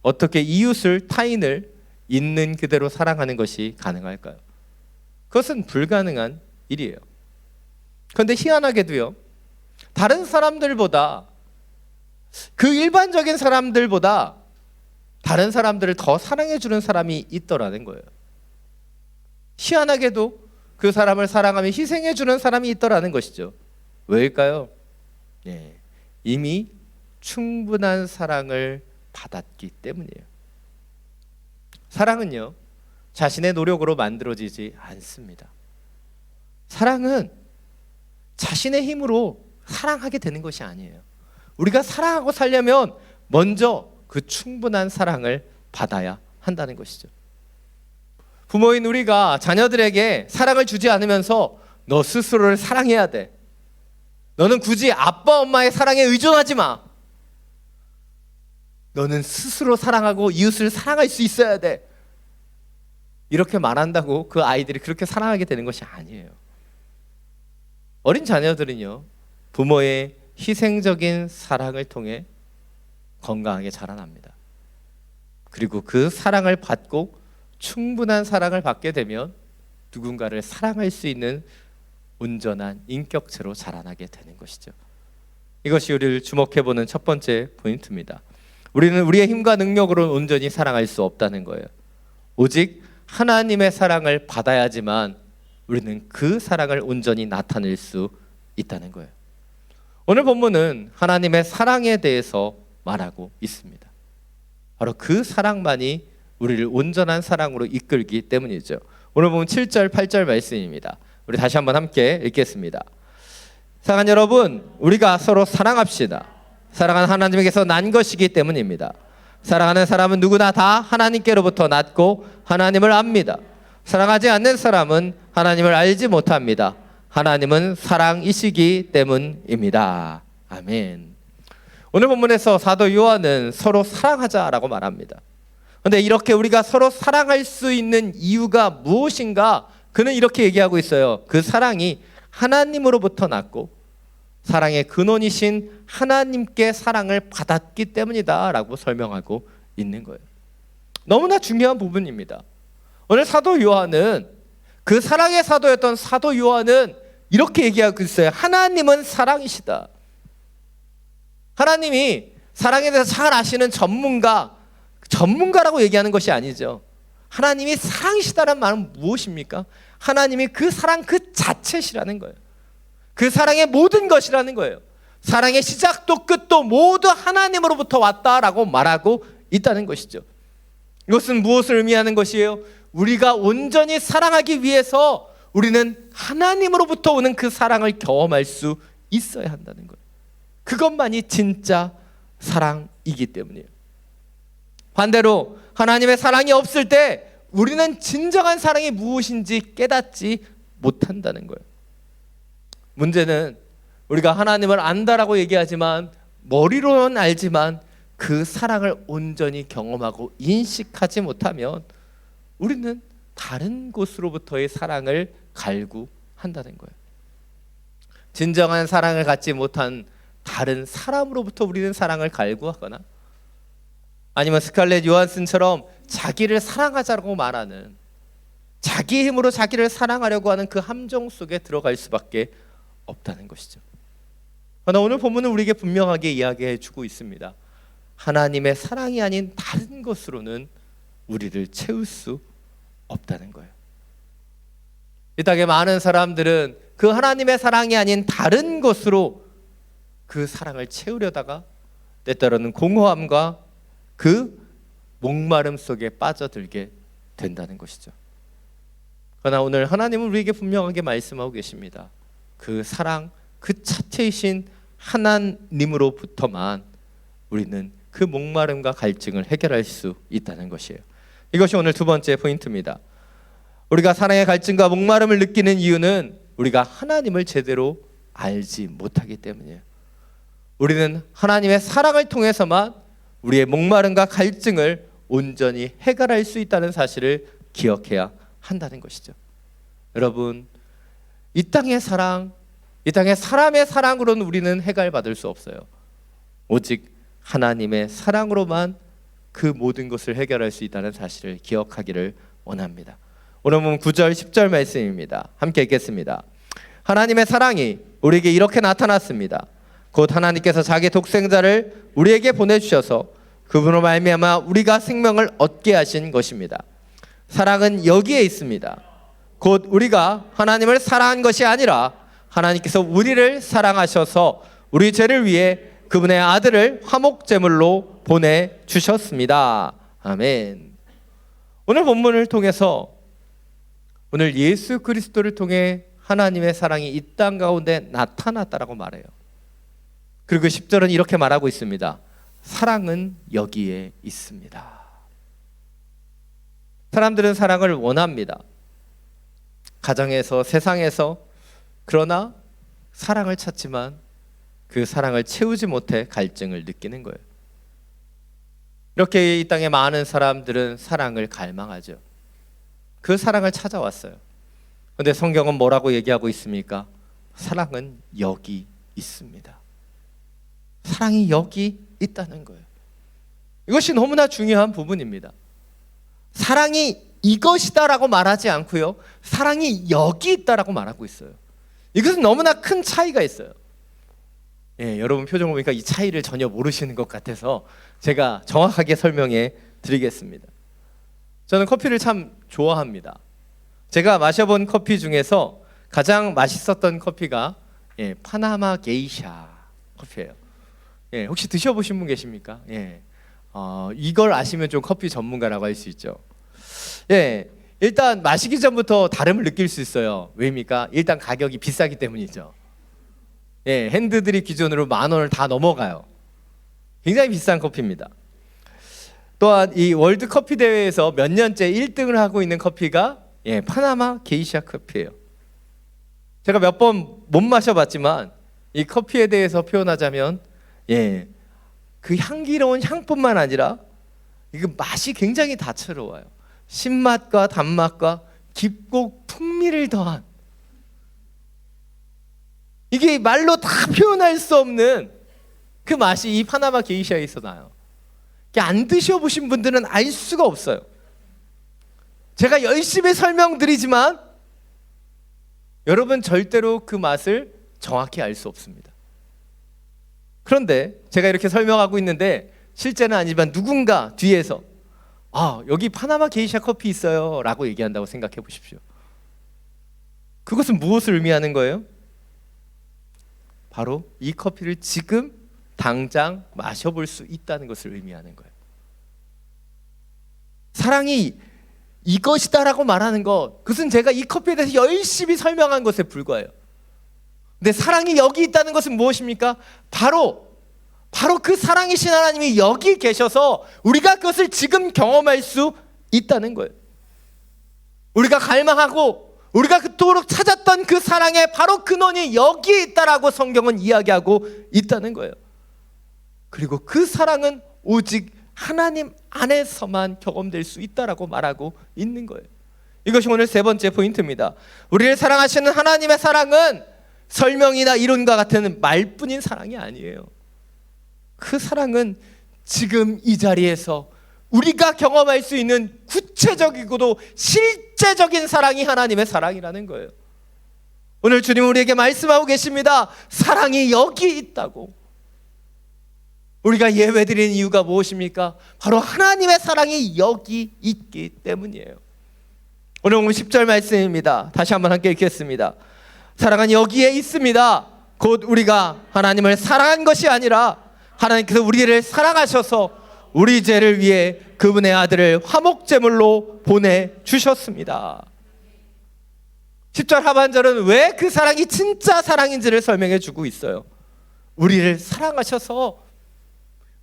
어떻게 이웃을, 타인을 있는 그대로 사랑하는 것이 가능할까요? 그것은 불가능한 일이에요. 그런데 희한하게도요, 다른 사람들보다, 그 일반적인 사람들보다 다른 사람들을 더 사랑해주는 사람이 있더라는 거예요. 희한하게도 그 사람을 사랑하며 희생해주는 사람이 있더라는 것이죠. 왜일까요? 이미 충분한 사랑을 받았기 때문이에요. 사랑은요, 자신의 노력으로 만들어지지 않습니다. 사랑은 자신의 힘으로 사랑하게 되는 것이 아니에요. 우리가 사랑하고 살려면 먼저 그 충분한 사랑을 받아야 한다는 것이죠. 부모인 우리가 자녀들에게 사랑을 주지 않으면서 너 스스로를 사랑해야 돼. 너는 굳이 아빠, 엄마의 사랑에 의존하지 마. 너는 스스로 사랑하고 이웃을 사랑할 수 있어야 돼. 이렇게 말한다고 그 아이들이 그렇게 사랑하게 되는 것이 아니에요. 어린 자녀들은요, 부모의 희생적인 사랑을 통해 건강하게 자라납니다. 그리고 그 사랑을 받고 충분한 사랑을 받게 되면 누군가를 사랑할 수 있는 온전한 인격체로 자라나게 되는 것이죠. 이것이 우리를 주목해보는 첫 번째 포인트입니다. 우리는 우리의 힘과 능력으로는 온전히 사랑할 수 없다는 거예요. 오직 하나님의 사랑을 받아야지만 우리는 그 사랑을 온전히 나타낼 수 있다는 거예요. 오늘 본문은 하나님의 사랑에 대해서 말하고 있습니다. 바로 그 사랑만이 우리를 온전한 사랑으로 이끌기 때문이죠. 오늘 보면 7절, 8절 말씀입니다. 우리 다시 한번 함께 읽겠습니다. 사랑하는 여러분, 우리가 서로 사랑합시다. 사랑은 하나님에게서 난 것이기 때문입니다. 사랑하는 사람은 누구나 다 하나님께로부터 났고 하나님을 압니다. 사랑하지 않는 사람은 하나님을 알지 못합니다. 하나님은 사랑이시기 때문입니다. 아멘. 오늘 본문에서 사도 요한은 서로 사랑하자라고 말합니다. 그런데 이렇게 우리가 서로 사랑할 수 있는 이유가 무엇인가? 그는 이렇게 얘기하고 있어요. 그 사랑이 하나님으로부터 났고 사랑의 근원이신 하나님께 사랑을 받았기 때문이다 라고 설명하고 있는 거예요. 너무나 중요한 부분입니다. 오늘 사도 요한은, 그 사랑의 사도였던 사도 요한은 이렇게 얘기하고 있어요. 하나님은 사랑이시다. 하나님이 사랑에 대해서 잘 아시는 전문가라고 얘기하는 것이 아니죠. 하나님이 사랑이시다는 말은 무엇입니까? 하나님이 그 사랑 그 자체시라는 거예요. 그 사랑의 모든 것이라는 거예요. 사랑의 시작도 끝도 모두 하나님으로부터 왔다라고 말하고 있다는 것이죠. 이것은 무엇을 의미하는 것이에요? 우리가 온전히 사랑하기 위해서 우리는 하나님으로부터 오는 그 사랑을 경험할 수 있어야 한다는 거예요. 그것만이 진짜 사랑이기 때문이에요. 반대로 하나님의 사랑이 없을 때 우리는 진정한 사랑이 무엇인지 깨닫지 못한다는 거예요. 문제는 우리가 하나님을 안다라고 얘기하지만 머리로는 알지만 그 사랑을 온전히 경험하고 인식하지 못하면 우리는 다른 곳으로부터의 사랑을 갈구한다는 거예요. 진정한 사랑을 갖지 못한 다른 사람으로부터 우리는 사랑을 갈구하거나 아니면 스칼렛 요한슨처럼 자기를 사랑하자고 말하는, 자기 힘으로 자기를 사랑하려고 하는 그 함정 속에 들어갈 수밖에 없다는 것이죠. 그러나 오늘 본문은 우리에게 분명하게 이야기해 주고 있습니다. 하나님의 사랑이 아닌 다른 것으로는 우리를 채울 수 없다는 거예요. 이 땅에 많은 사람들은 그 하나님의 사랑이 아닌 다른 것으로 그 사랑을 채우려다가 때때로는 공허함과 그 목마름 속에 빠져들게 된다는 것이죠. 그러나 오늘 하나님은 우리에게 분명하게 말씀하고 계십니다. 그 사랑, 그 자체이신 하나님으로부터만 우리는 그 목마름과 갈증을 해결할 수 있다는 것이에요. 이것이 오늘 두 번째 포인트입니다. 우리가 사랑의 갈증과 목마름을 느끼는 이유는 우리가 하나님을 제대로 알지 못하기 때문이에요. 우리는 하나님의 사랑을 통해서만 우리의 목마름과 갈증을 온전히 해결할 수 있다는 사실을 기억해야 한다는 것이죠. 여러분, 이 땅의 사랑, 이 땅의 사람의 사랑으로는 우리는 해결받을 수 없어요. 오직 하나님의 사랑으로만 그 모든 것을 해결할 수 있다는 사실을 기억하기를 원합니다. 오늘 보면 9절 10절 말씀입니다. 함께 읽겠습니다. 하나님의 사랑이 우리에게 이렇게 나타났습니다. 곧 하나님께서 자기 독생자를 우리에게 보내주셔서 그분으로 말미암아 우리가 생명을 얻게 하신 것입니다. 사랑은 여기에 있습니다. 곧 우리가 하나님을 사랑한 것이 아니라 하나님께서 우리를 사랑하셔서 우리 죄를 위해 그분의 아들을 화목제물로 보내주셨습니다. 아멘. 오늘 본문을 통해서 오늘 예수 그리스도를 통해 하나님의 사랑이 이 땅 가운데 나타났다라고 말해요. 그리고 10절은 이렇게 말하고 있습니다. 사랑은 여기에 있습니다. 사람들은 사랑을 원합니다. 가정에서, 세상에서. 그러나 사랑을 찾지만 그 사랑을 채우지 못해 갈증을 느끼는 거예요. 이렇게 이 땅에 많은 사람들은 사랑을 갈망하죠. 그 사랑을 찾아왔어요. 그런데 성경은 뭐라고 얘기하고 있습니까? 사랑은 여기 있습니다. 사랑이 여기 있다는 거예요. 이것이 너무나 중요한 부분입니다. 사랑이 이것이다라고 말하지 않고요, 사랑이 여기 있다라고 말하고 있어요. 이것은 너무나 큰 차이가 있어요. 예, 여러분 표정 보니까 이 차이를 전혀 모르시는 것 같아서 제가 정확하게 설명해 드리겠습니다. 저는 커피를 참 좋아합니다. 제가 마셔본 커피 중에서 가장 맛있었던 커피가 파나마 게이샤 커피예요. 혹시 드셔보신 분 계십니까? 이걸 아시면 좀 커피 전문가라고 할 수 있죠. 일단 마시기 전부터 다름을 느낄 수 있어요. 왜입니까? 일단 가격이 비싸기 때문이죠. 핸드드립 기준으로 10,000원을 다 넘어가요. 굉장히 비싼 커피입니다. 또한 이 월드 커피 대회에서 몇 년째 1등을 하고 있는 커피가 파나마 게이샤 커피예요. 제가 몇 번 못 마셔봤지만 이 커피에 대해서 표현하자면 그 향기로운 향뿐만 아니라 이거 맛이 굉장히 다채로워요. 신맛과 단맛과 깊고 풍미를 더한, 이게 말로 다 표현할 수 없는 그 맛이 이 파나마 게이샤에서 나요. 안 드셔보신 분들은 알 수가 없어요. 제가 열심히 설명드리지만 여러분 절대로 그 맛을 정확히 알 수 없습니다. 그런데 제가 이렇게 설명하고 있는데 실제는 아니지만 누군가 뒤에서 여기 파나마 게이샤 커피 있어요 라고 얘기한다고 생각해 보십시오. 그것은 무엇을 의미하는 거예요? 바로 이 커피를 지금 당장 마셔볼 수 있다는 것을 의미하는 거예요. 사랑이 이것이다라고 말하는 것, 그것은 제가 이 커피에 대해서 열심히 설명한 것에 불과해요. 근데 사랑이 여기 있다는 것은 무엇입니까? 바로 그 사랑이신 하나님이 여기 계셔서 우리가 그것을 지금 경험할 수 있다는 거예요. 우리가 갈망하고 우리가 그토록 찾았던 그 사랑의 바로 근원이 여기에 있다라고 성경은 이야기하고 있다는 거예요. 그리고 그 사랑은 오직 하나님 안에서만 경험될 수 있다라고 말하고 있는 거예요. 이것이 오늘 세 번째 포인트입니다. 우리를 사랑하시는 하나님의 사랑은 설명이나 이론과 같은 말뿐인 사랑이 아니에요. 그 사랑은 지금 이 자리에서 우리가 경험할 수 있는 구체적이고도 실제적인 사랑이 하나님의 사랑이라는 거예요. 오늘 주님 우리에게 말씀하고 계십니다. 사랑이 여기 있다고. 우리가 예배드리는 이유가 무엇입니까? 바로 하나님의 사랑이 여기 있기 때문이에요. 오늘 본문 10절 말씀입니다. 다시 한번 함께 읽겠습니다. 사랑은 여기에 있습니다. 곧 우리가 하나님을 사랑한 것이 아니라 하나님께서 우리를 사랑하셔서 우리 죄를 위해 그분의 아들을 화목제물로 보내주셨습니다. 10절 하반절은 왜 그 사랑이 진짜 사랑인지를 설명해 주고 있어요. 우리를 사랑하셔서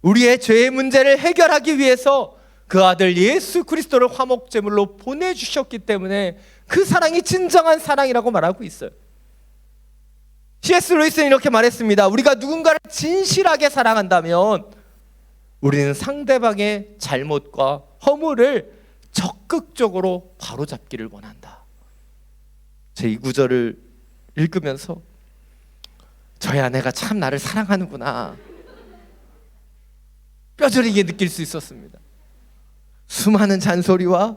우리의 죄의 문제를 해결하기 위해서 그 아들 예수 그리스도를 화목제물로 보내주셨기 때문에 그 사랑이 진정한 사랑이라고 말하고 있어요. C.S. 루이스는 이렇게 말했습니다. 우리가 누군가를 진실하게 사랑한다면 우리는 상대방의 잘못과 허물을 적극적으로 바로잡기를 원한다. 제 이 구절을 읽으면서 저희 아내가 참 나를 사랑하는구나 뼈저리게 느낄 수 있었습니다. 수많은 잔소리와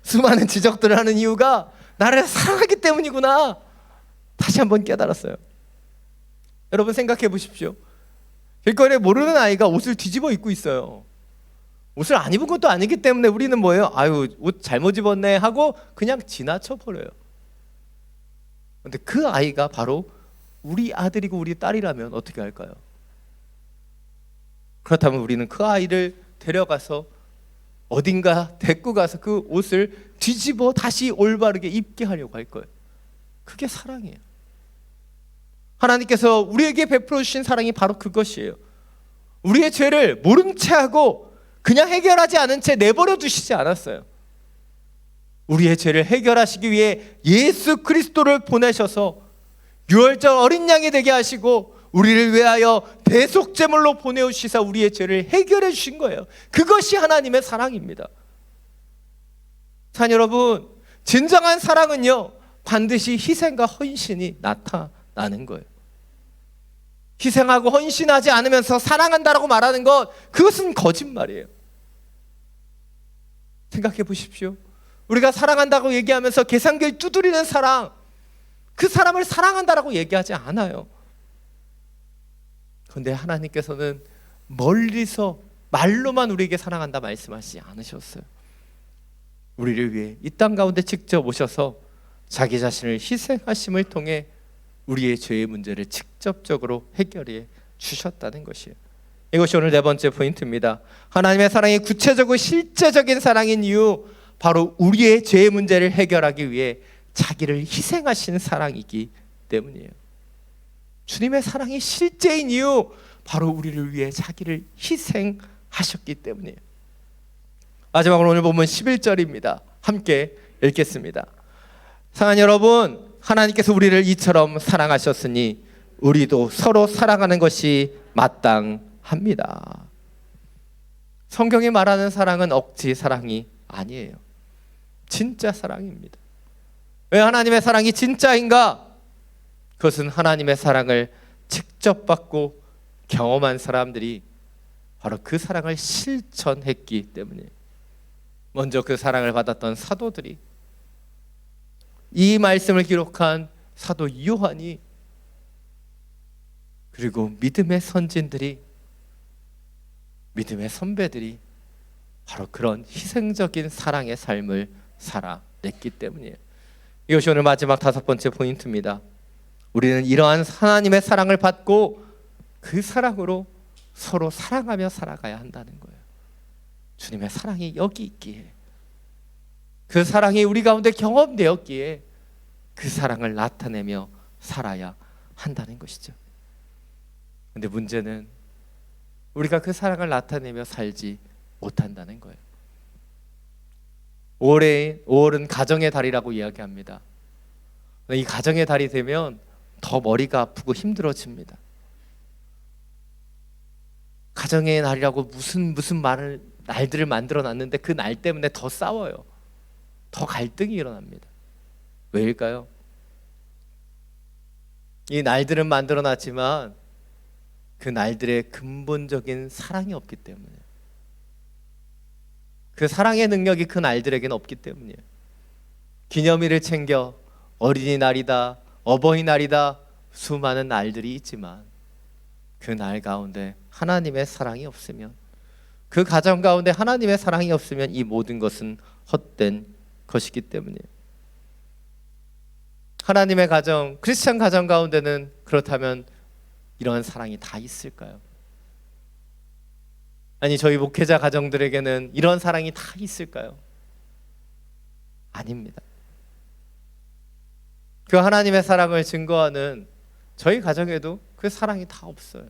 수많은 지적들을 하는 이유가 나를 사랑하기 때문이구나 다시 한번 깨달았어요. 여러분 생각해 보십시오. 길거리에 모르는 아이가 옷을 뒤집어 입고 있어요. 옷을 안 입은 것도 아니기 때문에 우리는 뭐예요? 아유, 옷 잘못 입었네 하고 그냥 지나쳐 버려요. 근데 그 아이가 바로 우리 아들이고 우리 딸이라면 어떻게 할까요? 그렇다면 우리는 그 아이를 데려가서 어딘가 데리고 가서 그 옷을 뒤집어 다시 올바르게 입게 하려고 할 거예요. 그게 사랑이에요. 하나님께서 우리에게 베풀어 주신 사랑이 바로 그것이에요. 우리의 죄를 모른 채 하고 그냥 해결하지 않은 채 내버려 두시지 않았어요. 우리의 죄를 해결하시기 위해 예수 그리스도를 보내셔서 유월절 어린 양이 되게 하시고 우리를 위하여 대속제물로 보내오시사 우리의 죄를 해결해 주신 거예요. 그것이 하나님의 사랑입니다. 자녀 여러분, 진정한 사랑은요 반드시 희생과 헌신이 나타나는 거예요. 희생하고 헌신하지 않으면서 사랑한다라고 말하는 것, 그것은 거짓말이에요. 생각해 보십시오. 우리가 사랑한다고 얘기하면서 계산기를 두드리는 사랑, 그 사람을 사랑한다라고 얘기하지 않아요. 그런데 하나님께서는 멀리서 말로만 우리에게 사랑한다 말씀하시지 않으셨어요. 우리를 위해 이 땅 가운데 직접 오셔서 자기 자신을 희생하심을 통해 우리의 죄의 문제를 직접적으로 해결해 주셨다는 것이에요. 이것이 오늘 네 번째 포인트입니다. 하나님의 사랑이 구체적이고 실제적인 사랑인 이유, 바로 우리의 죄의 문제를 해결하기 위해 자기를 희생하신 사랑이기 때문이에요. 주님의 사랑이 실제인 이유, 바로 우리를 위해 자기를 희생하셨기 때문이에요. 마지막으로 오늘 본문 11절입니다. 함께 읽겠습니다. 사랑하는 여러분, 하나님께서 우리를 이처럼 사랑하셨으니 우리도 서로 사랑하는 것이 마땅합니다. 성경이 말하는 사랑은 억지 사랑이 아니에요. 진짜 사랑입니다. 왜 하나님의 사랑이 진짜인가? 그것은 하나님의 사랑을 직접 받고 경험한 사람들이 바로 그 사랑을 실천했기 때문이에요. 먼저 그 사랑을 받았던 사도들이, 이 말씀을 기록한 사도 요한이, 그리고 믿음의 선진들이, 믿음의 선배들이 바로 그런 희생적인 사랑의 삶을 살아냈기 때문이에요. 이것이 오늘 마지막 다섯 번째 포인트입니다. 우리는 이러한 하나님의 사랑을 받고 그 사랑으로 서로 사랑하며 살아가야 한다는 거예요. 주님의 사랑이 여기 있기에, 그 사랑이 우리 가운데 경험되었기에 그 사랑을 나타내며 살아야 한다는 것이죠. 근데 문제는 우리가 그 사랑을 나타내며 살지 못한다는 거예요. 5월은 가정의 달이라고 이야기합니다. 이 가정의 달이 되면 더 머리가 아프고 힘들어집니다. 가정의 날이라고 무슨 날들을 만들어 놨는데 그 날 때문에 더 싸워요. 더 갈등이 일어납니다. 왜일까요? 이 날들은 만들어 놨지만 그 날들의 근본적인 사랑이 없기 때문에, 그 사랑의 능력이 그 날들에게는 없기 때문이에요. 기념일을 챙겨 어린이날이다, 어버이날이다, 수많은 날들이 있지만 그 날 가운데 하나님의 사랑이 없으면, 그 가정 가운데 하나님의 사랑이 없으면 이 모든 것은 헛된 것이기 때문이에요. 하나님의 가정, 크리스찬 가정 가운데는 그렇다면 이런 사랑이 다 있을까요? 아니, 저희 목회자 가정들에게는 이런 사랑이 다 있을까요? 아닙니다. 그 하나님의 사랑을 증거하는 저희 가정에도 그 사랑이 다 없어요.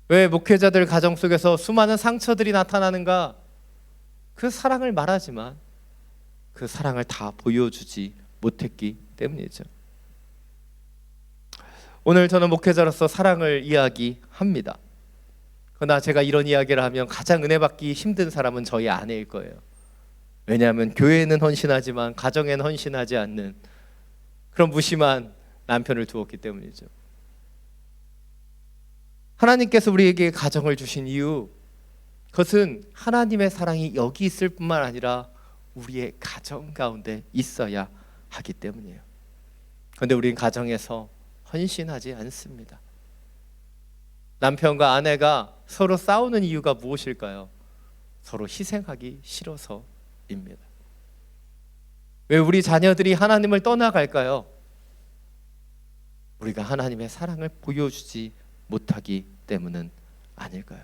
왜 목회자들 가정 속에서 수많은 상처들이 나타나는가? 그 사랑을 말하지만 그 사랑을 다 보여주지 못했기 때문이죠. 오늘 저는 목회자로서 사랑을 이야기합니다. 그러나 제가 이런 이야기를 하면 가장 은혜 받기 힘든 사람은 저희 아내일 거예요. 왜냐하면 교회에는 헌신하지만 가정에는 헌신하지 않는 그런 무심한 남편을 두었기 때문이죠. 하나님께서 우리에게 가정을 주신 이유, 그것은 하나님의 사랑이 여기 있을 뿐만 아니라 우리의 가정 가운데 있어야 하기 때문이에요. 그런데 우리는 가정에서 헌신하지 않습니다. 남편과 아내가 서로 싸우는 이유가 무엇일까요? 서로 희생하기 싫어서입니다. 왜 우리 자녀들이 하나님을 떠나갈까요? 우리가 하나님의 사랑을 보여주지 못하기 때문은 아닐까요?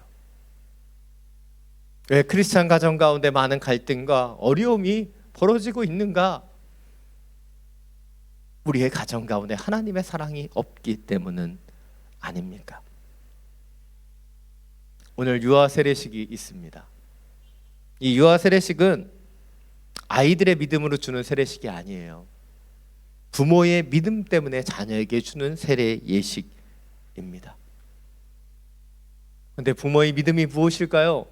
왜 크리스찬 가정 가운데 많은 갈등과 어려움이 벌어지고 있는가? 우리의 가정 가운데 하나님의 사랑이 없기 때문은 아닙니까? 오늘 유아 세례식이 있습니다. 이 유아 세례식은 아이들의 믿음으로 주는 세례식이 아니에요. 부모의 믿음 때문에 자녀에게 주는 세례 예식입니다. 그런데 부모의 믿음이 무엇일까요?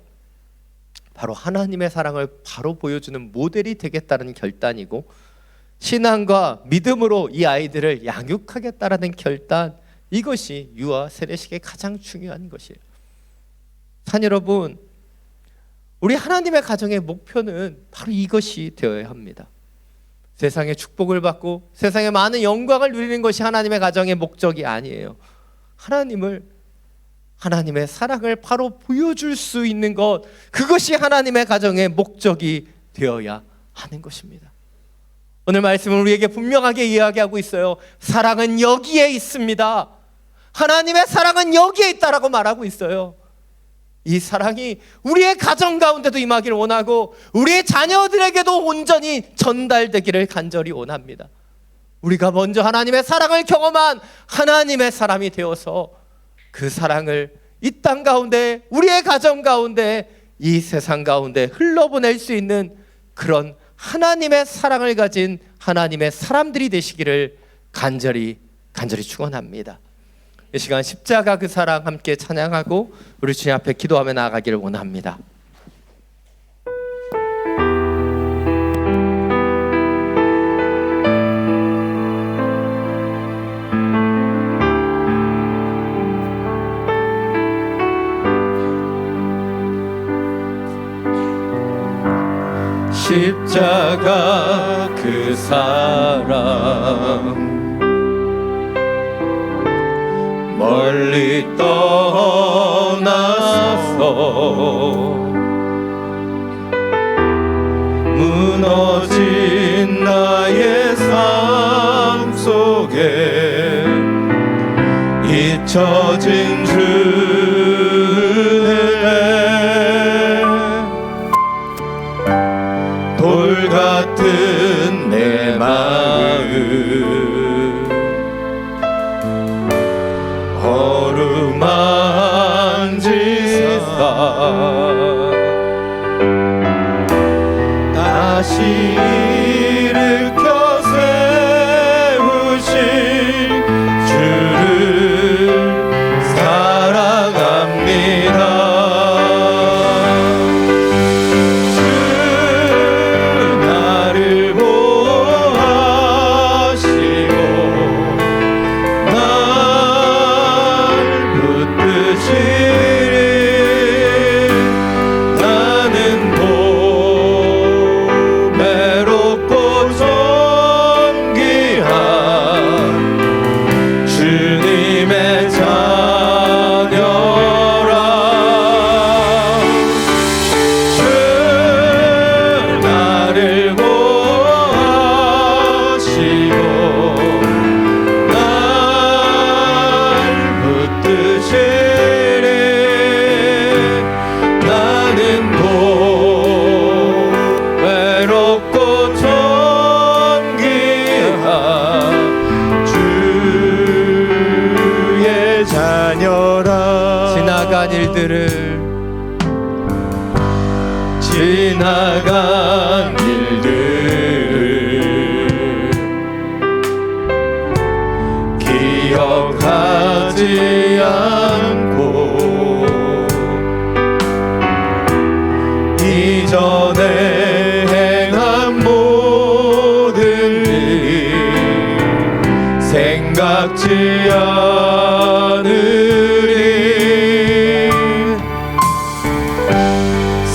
바로 하나님의 사랑을 바로 보여주는 모델이 되겠다는 결단이고, 신앙과 믿음으로 이 아이들을 양육하겠다라는 결단, 이것이 유아 세례식의 가장 중요한 것이에요. 산 여러분, 우리 하나님의 가정의 목표는 바로 이것이 되어야 합니다. 세상의 축복을 받고 세상의 많은 영광을 누리는 것이 하나님의 가정의 목적이 아니에요. 하나님의 사랑을 바로 보여줄 수 있는 것, 그것이 하나님의 가정의 목적이 되어야 하는 것입니다. 오늘 말씀은 우리에게 분명하게 이야기하고 있어요. 사랑은 여기에 있습니다. 하나님의 사랑은 여기에 있다라고 말하고 있어요. 이 사랑이 우리의 가정 가운데도 임하기를 원하고 우리의 자녀들에게도 온전히 전달되기를 간절히 원합니다. 우리가 먼저 하나님의 사랑을 경험한 하나님의 사람이 되어서 그 사랑을 이 땅 가운데, 우리의 가정 가운데, 이 세상 가운데 흘러보낼 수 있는 그런 하나님의 사랑을 가진 하나님의 사람들이 되시기를 간절히 축원합니다. 이 시간 십자가 그 사랑 함께 찬양하고 우리 주님 앞에 기도하며 나아가기를 원합니다. 십자가 그 사랑 멀리 떠나서 무너진 나의 삶 속에 잊혀진 주의 돌 같은 내 마음 어루만지사 다시 일으켜 세우신 주를 사랑합니다. 주 나를 보호하시고 날 붙드시리. 나는 도매로 지나간 일들을 기억하지 않고 이전에 행한 모든 일 생각지 않으리.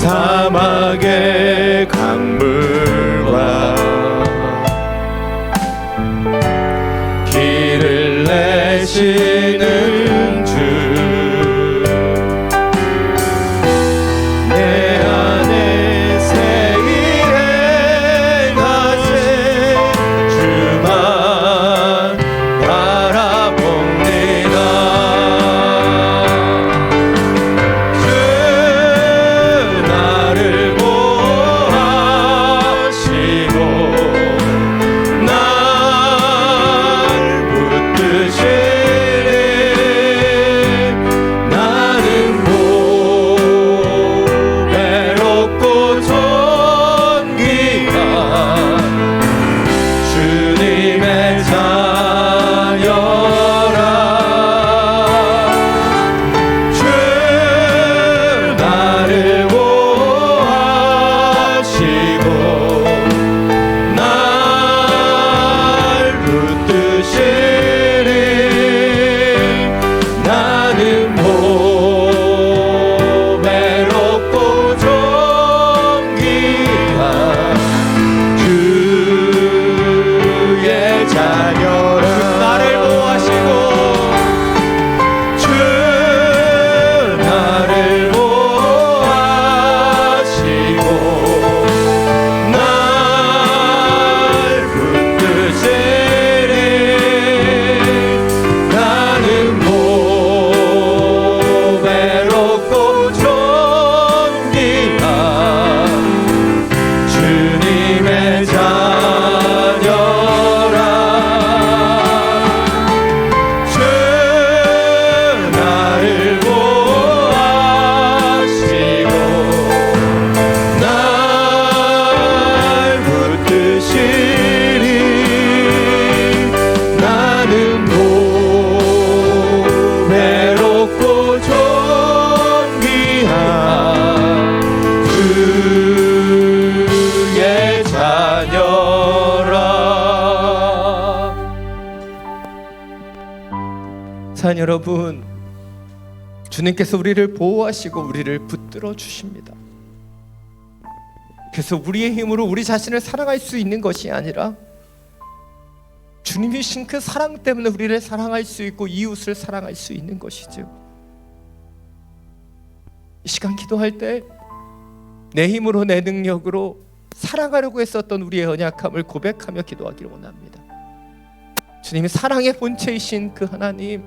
사막의 강물과 길을 내시는 주, 내 안에 새 일 행하세. 주만 바라봅니다. 주 나를 보호하시고 날 붙드시리. 나는 보배롭고 존귀한 주님의 자녀라. 주 나를 보호하시고 날 붙드시리. 나는 보배롭고 존귀한 주의 자녀라. 나를 보호하시고 주 나를 보호하시고 날 붙드시리. 나는 보배롭고 존귀한 주님의 자녀라. 주 나를 보호하시고 날 붙드시리. 나는 보배롭고 존귀한 주의 자녀라. 사랑 여러분, 주님께서 우리를 보호하시고 우리를 붙들어 주십니다. 그래서 우리의 힘으로 우리 자신을 사랑할 수 있는 것이 아니라 주님이신 그 사랑 때문에 우리를 사랑할 수 있고 이웃을 사랑할 수 있는 것이죠. 이 시간 기도할 때 내 힘으로 내 능력으로 사랑하려고 했었던 우리의 연약함을 고백하며 기도하기를 원합니다. 주님이 사랑의 본체이신 그 하나님,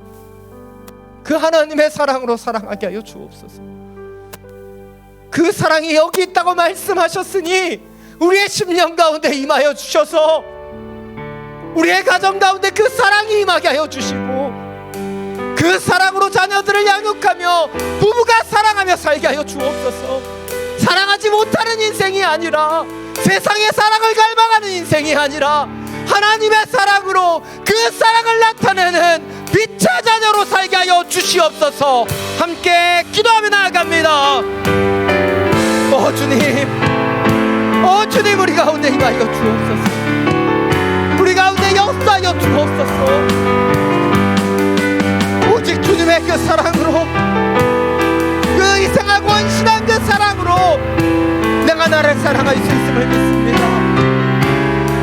그 하나님의 사랑으로 사랑하게 하여 주옵소서. 그 사랑이 여기 있다고 말씀하셨으니 우리의 심령 가운데 임하여 주셔서 우리의 가정 가운데 그 사랑이 임하게 하여 주시고 그 사랑으로 자녀들을 양육하며 부부가 사랑하며 살게 하여 주옵소서. 사랑하지 못하는 인생이 아니라 세상의 사랑을 갈망하는 인생이 아니라 하나님의 사랑으로 그 사랑을 나타내는 빛의 자녀로 살게 하여 주시옵소서. 함께 기도하며 나아갑니다. 주님 우리 가운데 임하여 주옵소서. 우리 가운데 역사하여 주옵소서. 오직 주님의 그 사랑으로, 그 희생하고 헌신한 그 사랑으로 내가 나를 사랑할 수 있음을 믿습니다.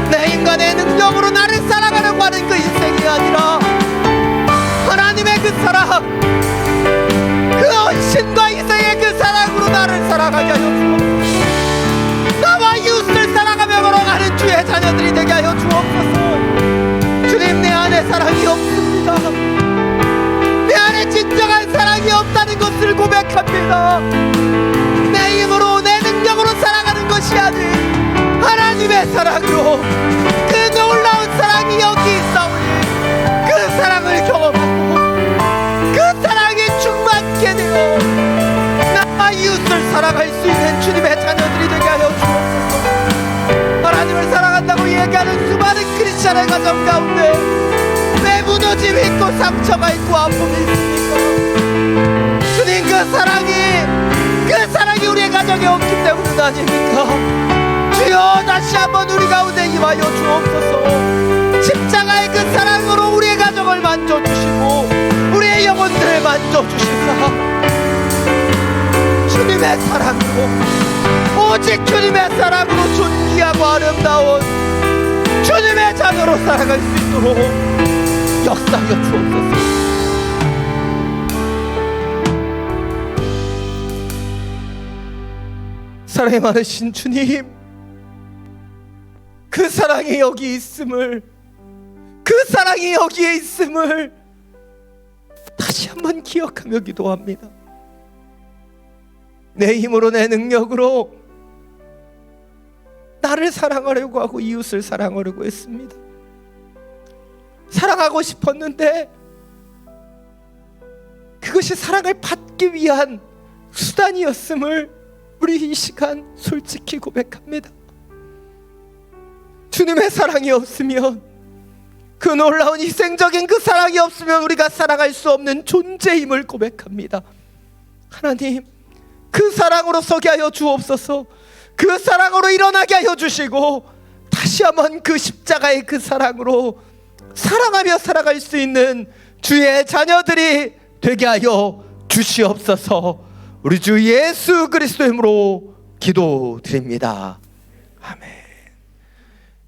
내 인간의 능력으로 나를 사랑하려고 하는 그 인생이 아니라 하나님의 그 사랑, 그 헌신과 희생의 그 사랑으로 나를 사랑하게 하여 주옵소서. 나와 이웃을 사랑하며 걸어가는 주의 자녀들이 되게 하여 주옵소서. 주님, 내 안에 사랑이 없습니다. 내 안에 진정한 사랑이 없다는 것을 고백합니다. 내 힘으로 내 능력으로 사랑하는 것이 아닌 하나님의 사랑으로, 그 놀라운 사랑이 여기 있사오니 그 사랑을 경험하고 그 사랑이 충만케 되어 나와 이웃을 사랑할 수 있는 주님의 자녀들이 크리스찬의 가정 가운데 왜 무너짐이 있고 상처가 있고 아픔이 있습니까? 주님, 그 사랑이 우리의 가정에 없기 때문 아닙니까? 주여, 다시 한번 우리 가운데 임하여 주옵소서. 십자가의 그 사랑으로 우리의 가정을 만져주시고 우리의 영혼들을 만져주시사 주님의 사랑으로, 오직 주님의 사랑으로 존귀하고 아름다운 주님의 자녀로 살아갈 수 있도록 역사하여 주옵소서. 사랑이 많으신 주님, 그 사랑이 여기 있음을, 그 사랑이 여기에 있음을 다시 한번 기억하며 기도합니다. 내 힘으로, 내 능력으로 나를 사랑하려고 하고 이웃을 사랑하려고 했습니다. 사랑하고 싶었는데 그것이 사랑을 받기 위한 수단이었음을 우리 이 시간 솔직히 고백합니다. 주님의 사랑이 없으면, 그 놀라운 희생적인 그 사랑이 없으면 우리가 살아갈 수 없는 존재임을 고백합니다. 하나님, 그 사랑으로 서게 하여 주옵소서. 그 사랑으로 일어나게 하여 주시고 다시 한번 그 십자가의 그 사랑으로 사랑하며 살아갈 수 있는 주의 자녀들이 되게 하여 주시옵소서. 우리 주 예수 그리스도의 이름으로 기도드립니다. 아멘.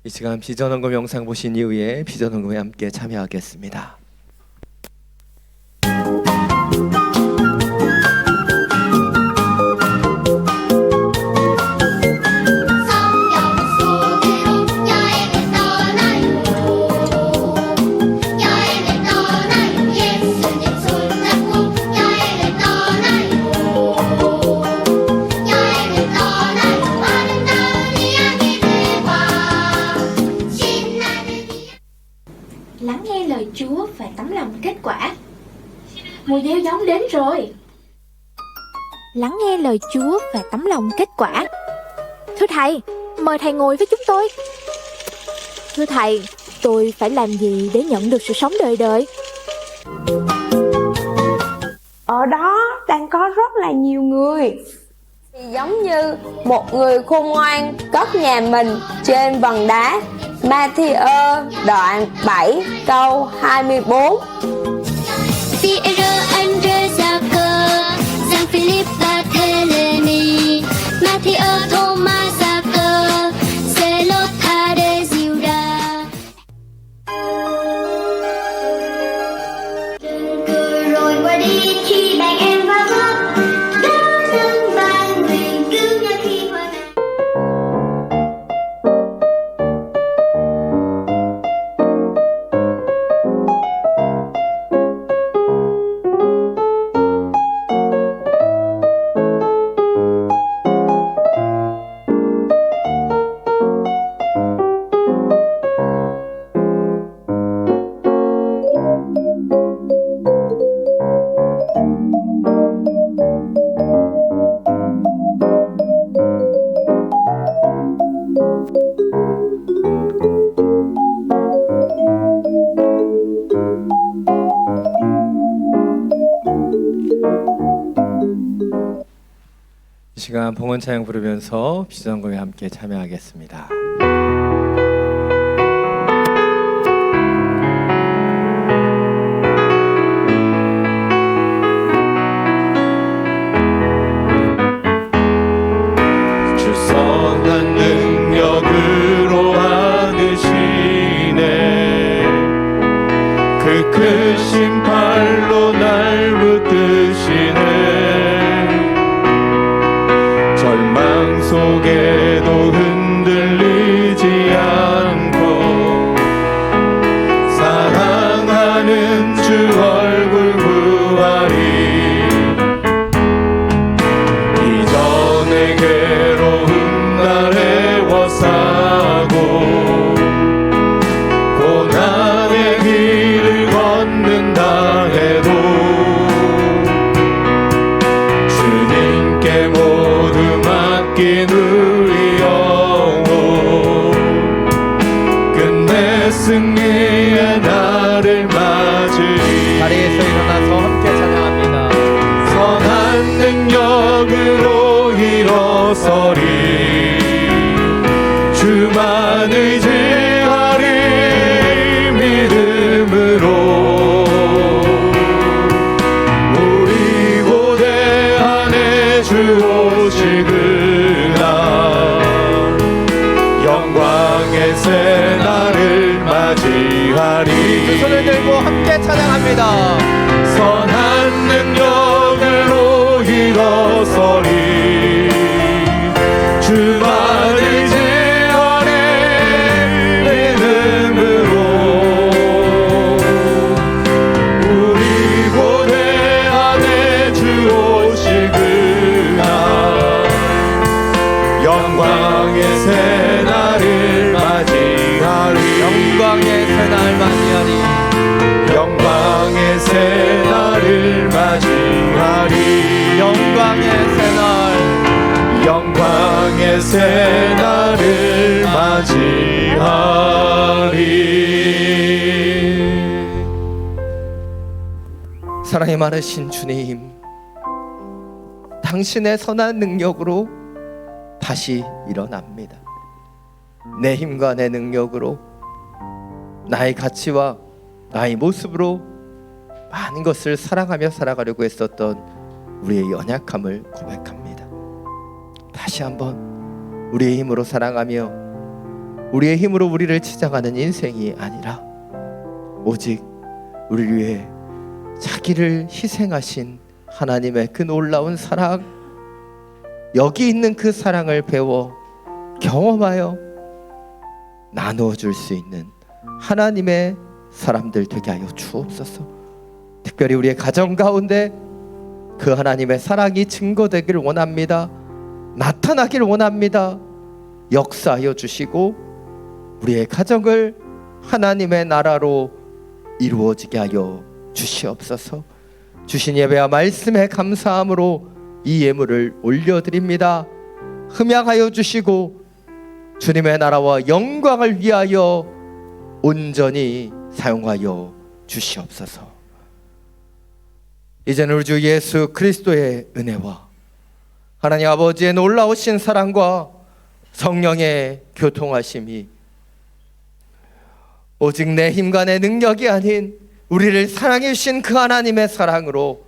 이 시간 비전헌금 영상 보신 이후에 비전헌금에 함께 참여하겠습니다. Lắng nghe lời Chúa và tấm lòng kết quả. Mùa gieo giống đến rồi. Lắng nghe lời Chúa và tấm lòng kết quả. Thưa thầy, mời thầy ngồi với chúng tôi. Thưa thầy, tôi phải làm gì để nhận được sự sống đời đời? Ở đó đang có rất là nhiều người. Giống như một người khôn ngoan cất nhà mình trên vầng đá. Matthew đoạn 7 câu 24. Pierre, Andre, Jacques, Jean-Philippe, Barthélemy, Mathieu, Thomas, Jacques, Zelote de Judas. Cười rồi qua đi khi bạn em va vấp, đó thân ban nguyện cứu nhau khi hoa nở. 이 시간 봉헌 찬양 부르면서 비전헌금에 함께 참여하겠습니다. 주 선한 능력으로 안으시네. 그 크신 팔로 날 붙드시네. 절망 속에도 흔들리지 않고 사랑하는 주 얼굴 구하리. 이전의 괴로운 날 애워싸고 고난의 길을 걷는다 해도 주님께 모두 맡긴 우리 승리의 날을 맞으리. 자리에서 일어나서 함께 찬양합니다. 선한 능력으로 일어서리. 주만 의지하리. 믿음으로 우리 고대 안에 주 오시구나. 영광의 새 날을 맞이하리. 두 손을 들고 함께 찬양합니다. 선한 능력으로 일어서리. 주만 의지하리. 믿음으로 우리 고대 안에 주 오시구나. 영광의 새 날을 맞이하리. 영광의 새날 맞이하리. 영광의 새 날을 맞이하리. 영광의 새날, 영광의 새 날을 맞이하리. 사랑이 많으신 주님, 당신의 선한 능력으로 다시 일어납니다. 내 힘과 내 능력으로, 나의 가치와 나의 모습으로 많은 것을 사랑하며 살아가려고 했었던 우리의 연약함을 고백합니다. 다시 한번 우리의 힘으로 사랑하며 우리의 힘으로 우리를 치장하는 인생이 아니라 오직 우리를 위해 자기를 희생하신 하나님의 그 놀라운 사랑, 여기 있는 그 사랑을 배워 경험하여 나누어 줄 수 있는 하나님의 사람들 되게 하여 주옵소서. 특별히 우리의 가정 가운데 그 하나님의 사랑이 증거되길 원합니다. 나타나길 원합니다. 역사하여 주시고 우리의 가정을 하나님의 나라로 이루어지게 하여 주시옵소서. 주신 예배와 말씀에 감사함으로 이 예물을 올려드립니다. 흠양하여 주시고 주님의 나라와 영광을 위하여 온전히 사용하여 주시옵소서. 이제는 우리 주 예수 그리스도의 은혜와 하나님 아버지의 놀라우신 사랑과 성령의 교통하심이 오직 내 힘과 내 능력이 아닌 우리를 사랑해 주신 그 하나님의 사랑으로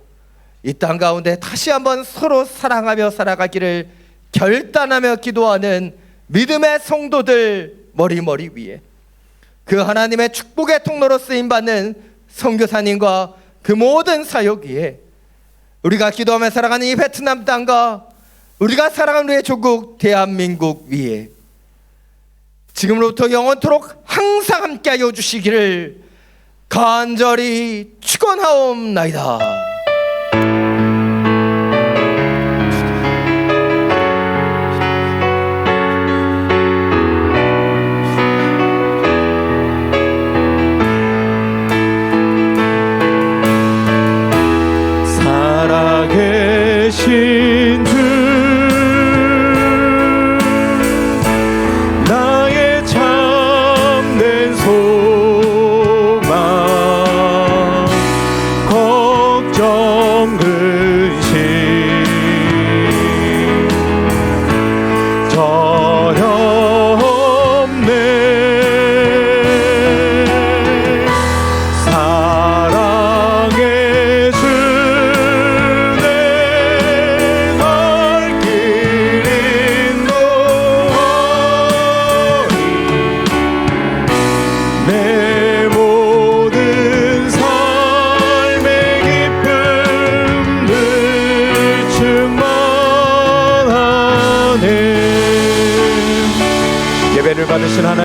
이 땅 가운데 다시 한번 서로 사랑하며 살아가기를 결단하며 기도하는 믿음의 성도들 머리 위에 그 하나님의 축복의 통로로 쓰임받는 선교사님과 그 모든 사역 위에 우리가 기도하며 살아가는 이 베트남 땅과 우리가 사랑하는 우리의 조국 대한민국 위에 지금으로부터 영원토록 항상 함께하여 주시기를 간절히 축원하옵나이다. 살아계신 주 나의 참된 소망 걱정 근심 전혀 없네. 사랑의 주 내 모든 삶의 기쁨들 충만하네. 예배를 받으신 하나님